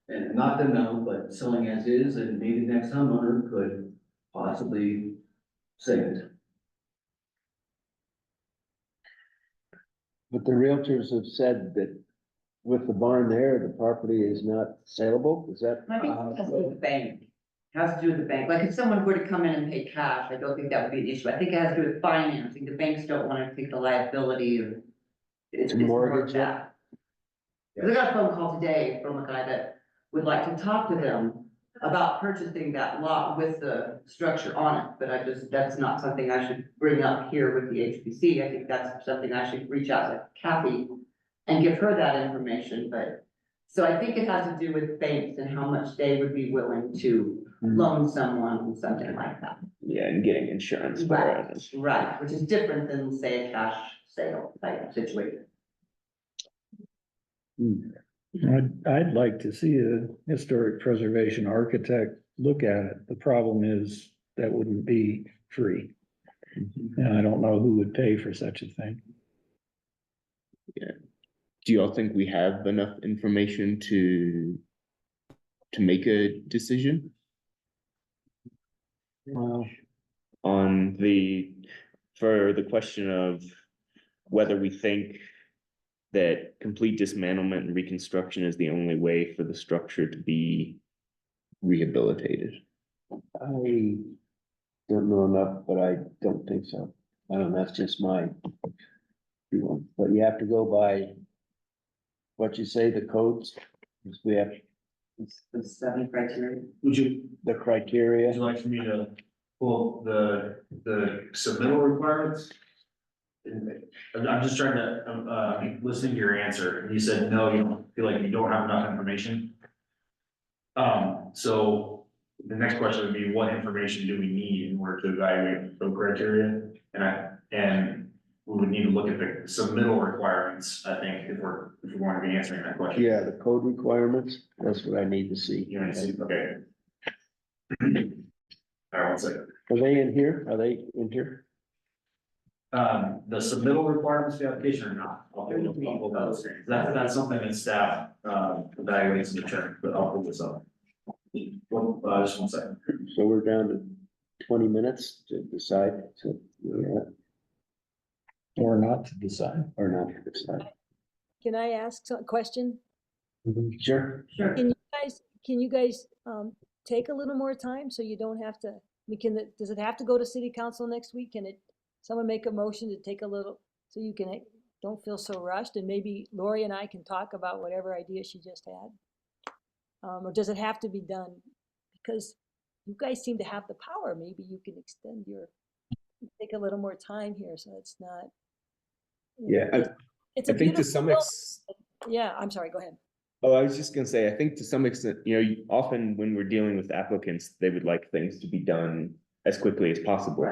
and not the no, but selling as is, and maybe the next homeowner could possibly save it. But the realtors have said that with the barn there, the property is not saleable, is that? I think it has to do with the bank. It has to do with the bank. Like if someone were to come in and pay cash, I don't think that would be an issue. I think it has to do with financing. The banks don't want to take the liability of. It's more of Mortgage it? that. 'Cause I got a phone call today from a guy that would like to talk to them about purchasing that lot with the structure on it, but that's not something I should bring up here with the HPC. I think that's something I should reach out to Kathy and give her that information, but, so I think it has to do with banks and how much they would be willing to loan someone something like that. Yeah, and getting insurance for it. Right, which is different than, say, a cash sale type situation. I'd like to see a historic preservation architect look at it. The problem is that wouldn't be free. And I don't know who would pay for such a thing. Do you all think we have enough information to make a decision Well, on for the question of whether we think that complete dismantlement and reconstruction is the only way for the structure to be rehabilitated? I don't know enough, but I don't think so. I don't know, that's just my view. But you have to go by what you say, the codes, because we have It's the 7 criteria. the criteria. Would you like for me to pull the submittal requirements? I'm just trying to, I'm listening to your answer, and you said, no, you don't feel like you don't have enough information. So the next question would be, what information do we need in order to evaluate the criteria? And we would need to look at the submittal requirements, I think, if we want to be answering that question. Yeah, the code requirements, that's what I need to see. You want to see, okay. All right, 1 second. Are they in here? Are they in here? The submittal requirements of the application or not? I'll pull those. That's something that staff, evaluates in the term, but I'll pull this up. Just 1 second. So we're down to 20 minutes to decide, so, yeah, or not to decide. or not to decide. Can I ask a question? Sure. Sure. Can you guys take a little more time so you don't have to, does it have to go to city council next week? Can someone make a motion to take a little, so you don't feel so rushed, and maybe Lori and I can talk about whatever idea she just had? Or does it have to be done? Because you guys seem to have the power. Maybe you can take a little more time here, so it's not. Yeah, It's a I think to beautiful some building. extent. Yeah, I'm sorry, go ahead. Oh, I was just gonna say, I think to some extent, often when we're dealing with applicants, they would like things to be done as quickly as possible.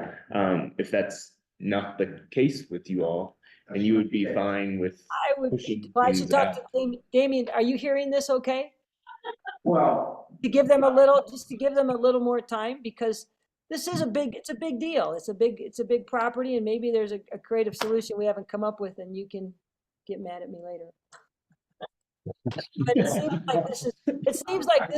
If that's not the case with you all, And you would be fine with I would, pushing well, I things should talk out? to Damien, are you hearing this okay? Well, To give them a little, just to give them a little more time, because this is it's a big deal. It's a big property, and maybe there's a creative solution we haven't come up with, and you can get mad at me later. But it seems like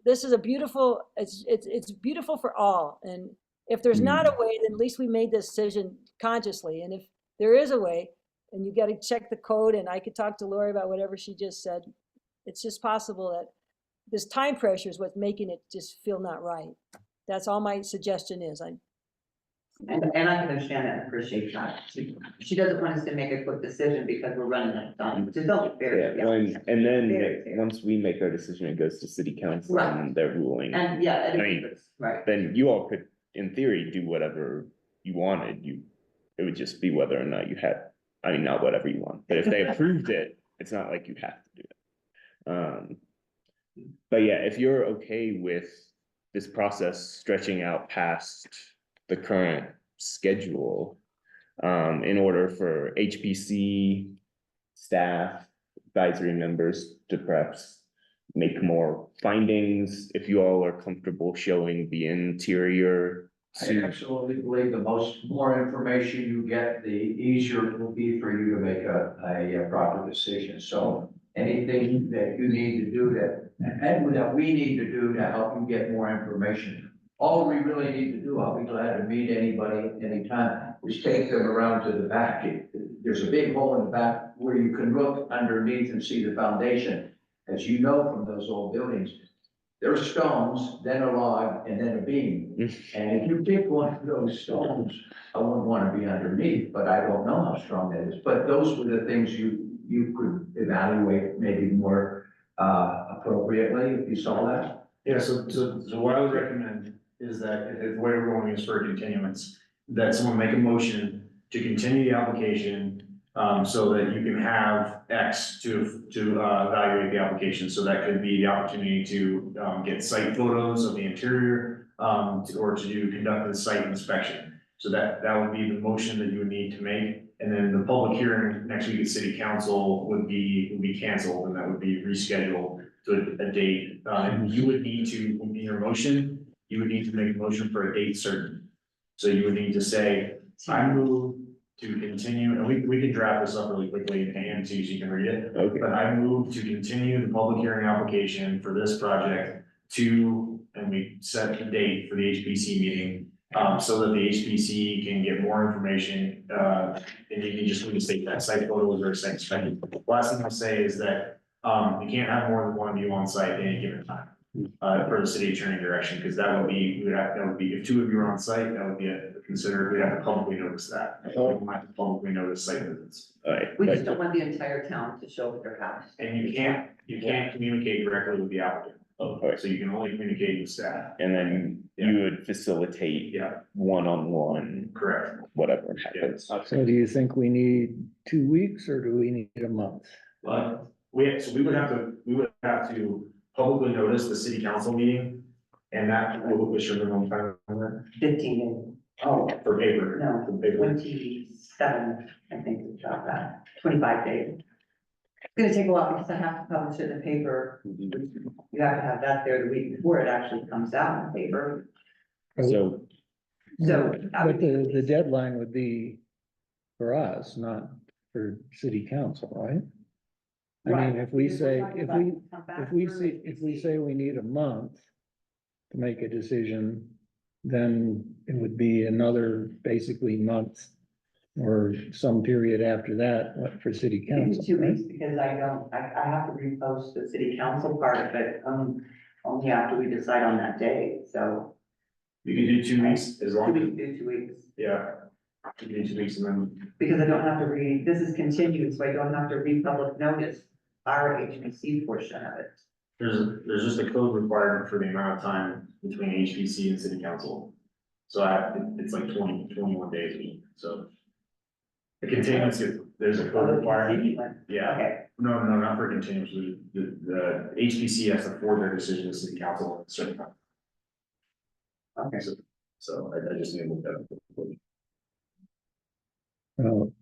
this is a beautiful, it's beautiful for all. And if there's not a way, then at least we made this decision consciously. And if there is a way, and you got to check the code, and I could talk to Lori about whatever she just said, it's just possible that this time pressure is what's making it just feel not right. That's all my suggestion is. And I can understand that and appreciate that. She doesn't want us to make a quick decision because we're running out of time, which is also fair. Yeah, and then Very fair. once we make our decision, it goes to city council Right. and they're ruling. And yeah, I mean, right. Then you all could, in theory, do whatever you wanted. It would just be whether or not you had, I mean, not whatever you want, but if they approved it, it's not like you have to do it. But yeah, if you're okay with this process stretching out past the current schedule, in order for HPC staff, advisory members to perhaps make more findings, if you all are comfortable showing the interior. I absolutely believe the more information you get, the easier it will be for you to make a proper decision. So anything that you need to do and that we need to do to help you get more information. All we really need to do, I'll be glad to meet anybody anytime, is take them around to the back. There's a big hole in the back where you can look underneath and see the foundation. As you know from those old buildings, there are stones, then a log, and then a beam. And if you pick one of those stones, I wouldn't want to be underneath, but I don't know how strong that is. But those were the things you could evaluate maybe more appropriately if you saw that. Yeah, so what I would recommend is that if the way we're going is for a continuance, that someone make a motion to continue the application, so that you can have X to evaluate the application. So that could be the opportunity to, get site photos of the interior, or to conduct the site inspection. So that would be the motion that you would need to make. And then the public hearing next week at city council would be canceled, and that would be rescheduled to a date. And you would need to, in your motion, you would need to make a motion for a date certain. So you would need to say, I move to continue, and we can draft this up really quickly and hand to you so you can read it. Okay. But I move to continue the public hearing application for this project to, and we set the date for the HPC meeting, so that the HPC can get more information, and you can just need to state that site photos or site inspection. Last thing I'll say is that, you can't have more than one of you on site at any given time. Per the city attorney direction, because that would be, if two of you are on site, that would be considered, we'd have to publicly notice that. We might have to publicly notice site visits. Alright, We just don't want the entire town to show their house. And you can't communicate directly with the applicant. Alright. So you can only communicate with staff. and then you would facilitate Yeah, one-on-one, correct. whatever happens. So do you think we need 2 weeks or do we need a month? But we would have to publicly notice the city council meeting, and that will issue the minimum time limit 15, oh, for paper. no, For paper. 27, I think is about that, 25 days. It's gonna take a while because I have to publish it in the paper. You have to have that there the week before it actually comes out in the paper. So, So. that would But be- the deadline would be for us, not for city council, right? I mean, Right. if we say, We're talking if about we, come back if we through see, if we HPC. say we need a month to make a decision, then it would be another basically month or some period after that, what, for city Maybe council. 2 right? weeks, because I have to repost the city council part of it, only after we decide on that day, so. You can do 2 weeks as long as, Do 2 weeks, yeah. You can do 2 weeks and then, because I don't have to this is continued, so I don't have to read public notice our HPC portion of it. there's just a code requirement for the amount of time between HPC and city council. So it's like 21 days a week, so. The continuance, there's a code requirement, Continuing. yeah, Okay, no, not for continuance, the HPC has to forward their decision to city council at a certain time. okay. So I just need to look that up. Well,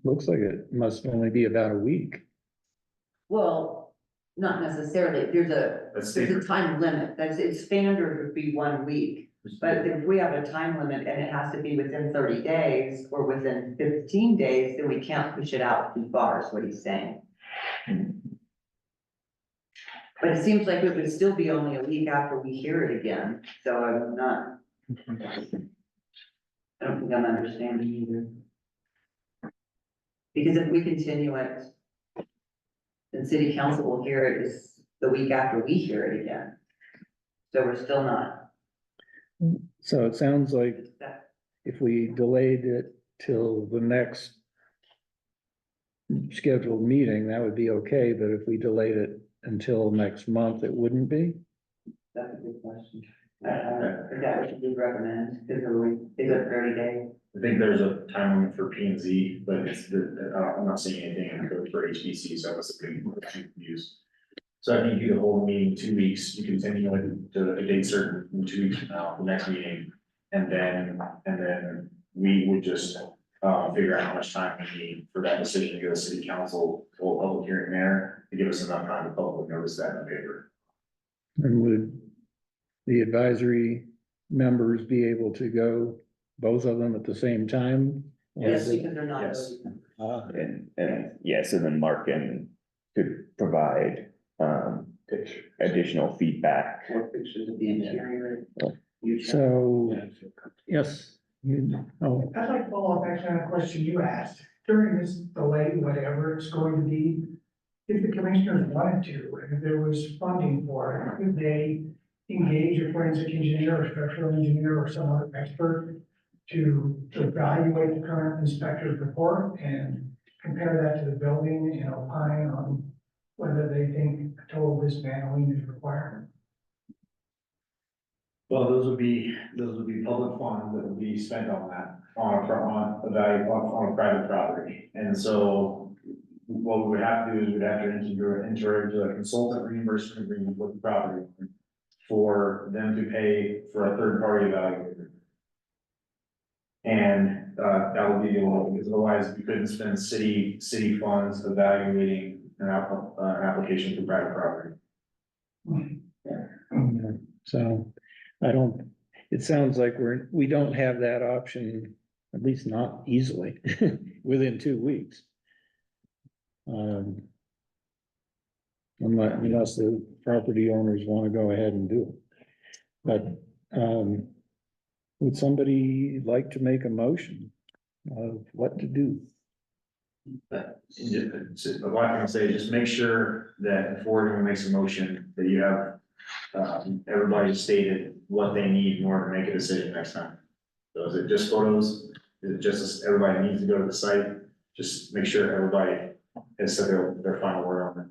Looks like it must only be about a week. Well, not necessarily, That's there's a standard. time limit, it's standard would be 1 week. But if we have a time limit and it has to be within 30 days or within 15 days, then we can't push it out too far, is what he's saying. But it seems like it would still be only a week after we hear it again, so I'm not. I don't think I'm understanding either. Because if we continue it, then city council will hear it is the week after we hear it again. So we're still not. So it sounds like if we delayed it till the next scheduled meeting, that would be okay, but if we delayed it until next month, it wouldn't be? That's a good question. Is that what you recommend? Is it 30 days? I think there's a time limit for P and Z, but I'm not seeing anything in code for HPC, so I was confused. So I think you could hold a meeting 2 weeks, you continue it to a date certain in 2 weeks from now, the next meeting. And then we would just, figure out how much time we need for that decision to go to city council, hold a public hearing there, to give us enough time to public notice that in the paper. And would the advisory members be able to go, both of them at the same time? Or Yes, is it- because they're not. Yes. voting. And yeah, so then Mark could provide, additional feedback. More pictures of the interior. So, yes, oh, I'd like to follow up actually on a question you asked. During this delay, whatever it's going to be, if the commissioners wanted to, and if there was funding for it, could they engage a forensic engineer or structural engineer or some other expert to evaluate the current inspector's report and compare that to the building and opine on whether they think a total dismantling is required? Well, those would be public funds that would be spent on that, on a private property. And so what we would have to do is we'd have to enter into a consultant reimbursement agreement with the property owner for them to pay for a third party evaluator. And, that would be the only, because otherwise we couldn't spend city funds evaluating an application for private property. so I don't, it sounds like we don't have that option, at least not easily, within 2 weeks. Unless the property owners want to go ahead and do it. But, would somebody like to make a motion of what to do? But what I'm gonna say is just make sure that before anyone makes a motion, that you have, everybody stated what they need in order to make a decision next time. So is it just photos? Is it just everybody needs to go to the site? Just make sure everybody has said their final word on it.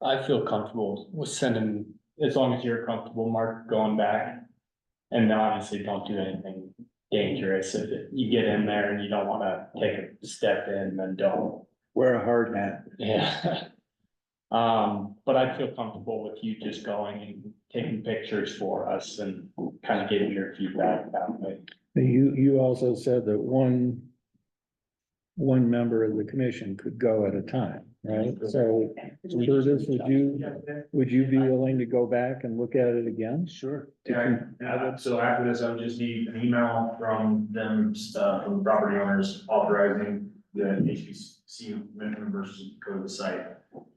I feel comfortable with sending, as long as you're comfortable, Mark, going back. And obviously don't do anything dangerous. If you get in there and you don't wanna take a step in, then don't. Wear a hard hat. Yeah. But I feel comfortable with you just going and taking pictures for us and kind of getting your feedback that way. You also said that one member of the commission could go at a time, right? So, Curtis, would you be willing to go back and look at it again? Sure. So after this, I would just need an email from them, from the property owners authorizing the HPC members to go to the site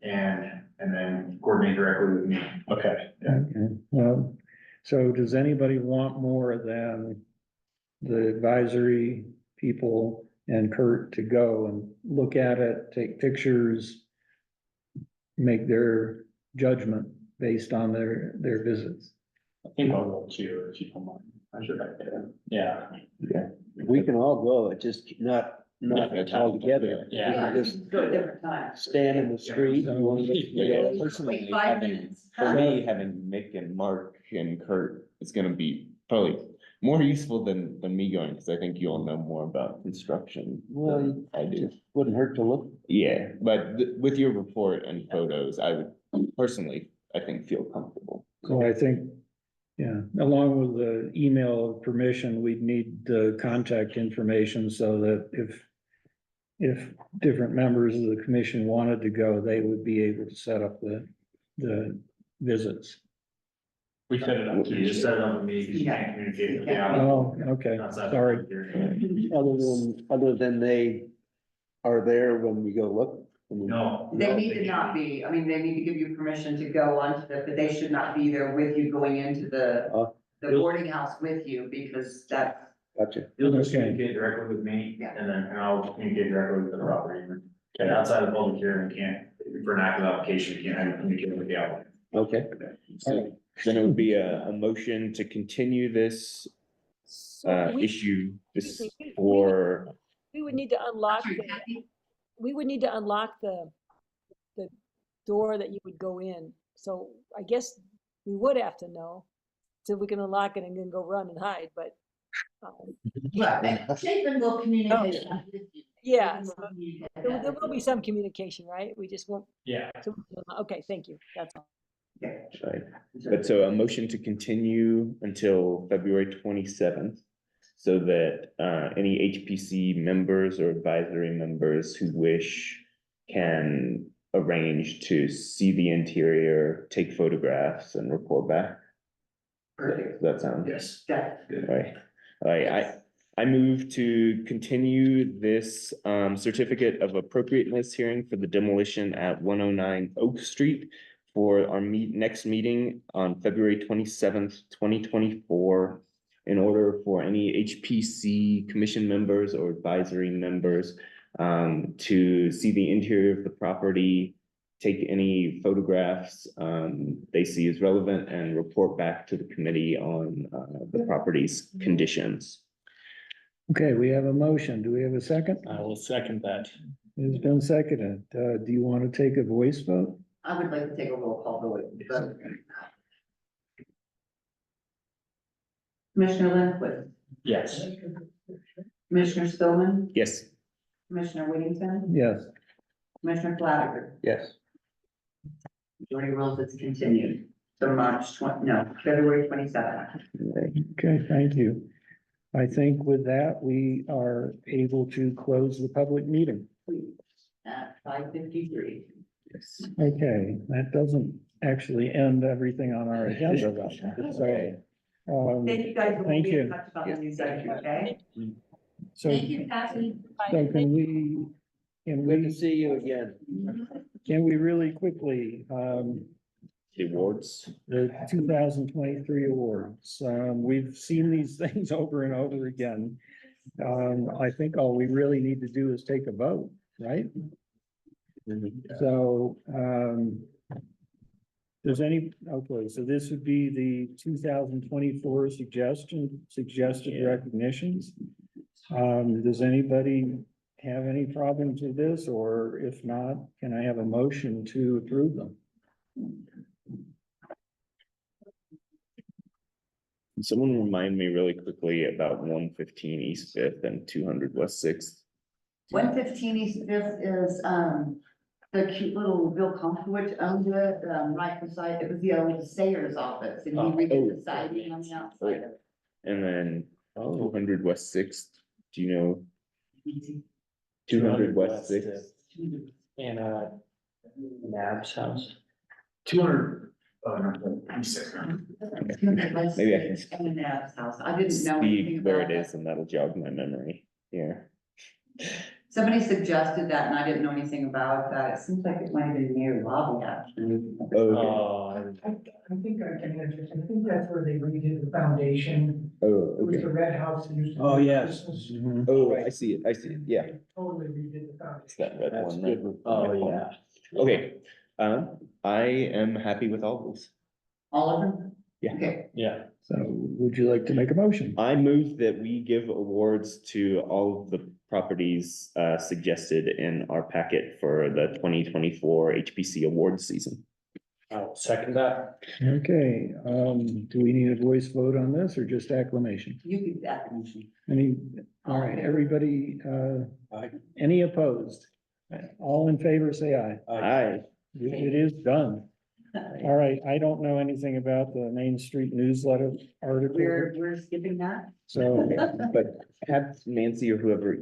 and then coordinate directly with me. Okay. Okay, well, so does anybody want more than the advisory people and Kurt to go and look at it, take pictures, make their judgment based on their visits? I think I'll go too, if you don't mind. I should have to. Yeah. We can all go, it's just not all together. Yeah. Just Go at different times. stand in the street. and one of us can go. Personally, Wait, 5 having, minutes. for me, having Mick and Mark and Kurt is gonna be probably more useful than me going, because I think you all know more about construction than I do. Wouldn't hurt to look. Yeah, but with your report and photos, I would personally, I think, feel comfortable. So I think, yeah, along with the email of permission, we'd need the contact information so that if different members of the commission wanted to go, they would be able to set up the visits. We set it up You just to, set it up with me, because you can't communicate with the applicant. Oh, okay, outside of sorry. the hearing. Other than they are there when we go look? No. They need to not be, I mean, they need to give you permission to go onto but they should not be there with you going into the boarding house with you, because that's. Gotcha. You'll just Okay. communicate directly with me, Yeah. and I'll communicate directly with the property owner. And outside of the public hearing, you can't, for an active application, you can't have communicate with the applicant. Okay. So then it would be a motion to continue this So we- issue, excuse this me, for, we would need to unlock, we would need to unlock the door that you would go in. So I guess we would have to know, so we can unlock it and then go run and hide, but. Chapin will communicate that with you. Yeah, Chapin will so communicate there that there with will be you. some communication, right? We just won't, yeah, so- okay, thank you, that's all. right, but so a motion to continue until February 27th. So that any HPC members or advisory members who wish can arrange to see the interior, take photographs and report back. Does that sound? Yes. Yeah. Right, I move to continue this certificate of appropriateness hearing for the demolition at 109 Oak Street for our next meeting on February 27th, 2024. In order for any HPC commission members or advisory members to see the interior of the property, take any photographs they see as relevant, and report back to the committee on the property's conditions. Okay, we have a motion. Do we have a second? I will second that. It's been seconded. Do you want to take a voice vote? I would like to take a roll call vote. but- Commissioner Lindquist, Yes. Commissioner Spillman, Yes, Commissioner Whittington, Yes. Commissioner Flattery. Yes. Majority rules it's continued. So February 27th. Okay, thank you. I think with that, we are able to close the public meeting. At 5:53. Okay, that doesn't actually end everything on our agenda, though. So, Thank you guys. We'll Thank be in you. touch about the new site, okay? so, you, Kathy. so can we, Good to see you again. can we really quickly, the awards. the 2023 awards, we've seen these things over and over again. I think all we really need to do is take a vote, right? So, does okay, so this would be the 2024 suggested recognitions. Does anybody have any problems with this, or if not, can I have a motion to approve them? Can someone remind me really quickly about 115 East Fifth and 200 West Sixth? 115 East Fifth is, the cute little Bill Comfort owned it, right beside, it was the old Sayers office, and he redid the siding on the outside of it. And then 200 West Sixth, do you know? 200 West Sixth, And Nab's house. 200, no, he's sick. Maybe I can And the Nab's house, I didn't know see anything where about it it. is, and that'll jog my memory here. Somebody suggested that, and I didn't know anything about that, it seems like it might have been near lobby, actually. Okay. I think I can answer, I think that's where they redid the foundation, Oh, it was okay. the red house that used to. Oh, be yes. Christmas. Oh, I see it, yeah, They Totally redid the it's that foundation. red one. right? Oh, yeah. Okay, I am happy with all those. All of them? Yeah. Okay, Yeah. So would you like to make a motion? I move that we give awards to all of the properties suggested in our packet for the 2024 HPC awards season. I'll second that. Okay, do we need a voice vote on this or just acclamation? you get that. Any, all right, everybody, any opposed? All in favor, say aye. Aye. It is done. All right, I don't know anything about the Main Street newsletter article, We're skipping that. so. But have Nancy or whoever,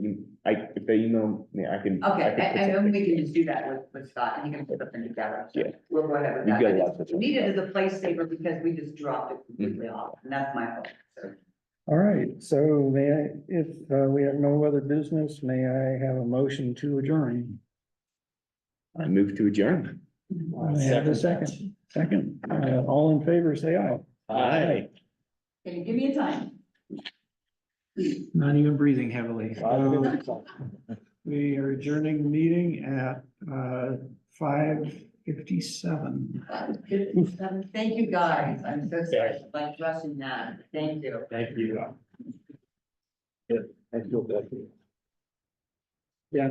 if they email me, I can. Okay, I can put and then something. we can just do that with Scott, and he can put something together. So Yeah. We'll go ahead with We've that. got I lots just of- need it as a place saver because we just dropped it completely off, and that's my fault. So All right, so may I, if we have no other business, may I have a motion to adjourn? I move to adjourn. May I have a second? Second, all in favor, say aye. Aye. can you give me a time? Not even breathing heavily. We are adjourning the meeting at 5:57. Thank you, guys. I'm so sorry, like rushing that. Thank you. Thank you. I feel bad. Yeah.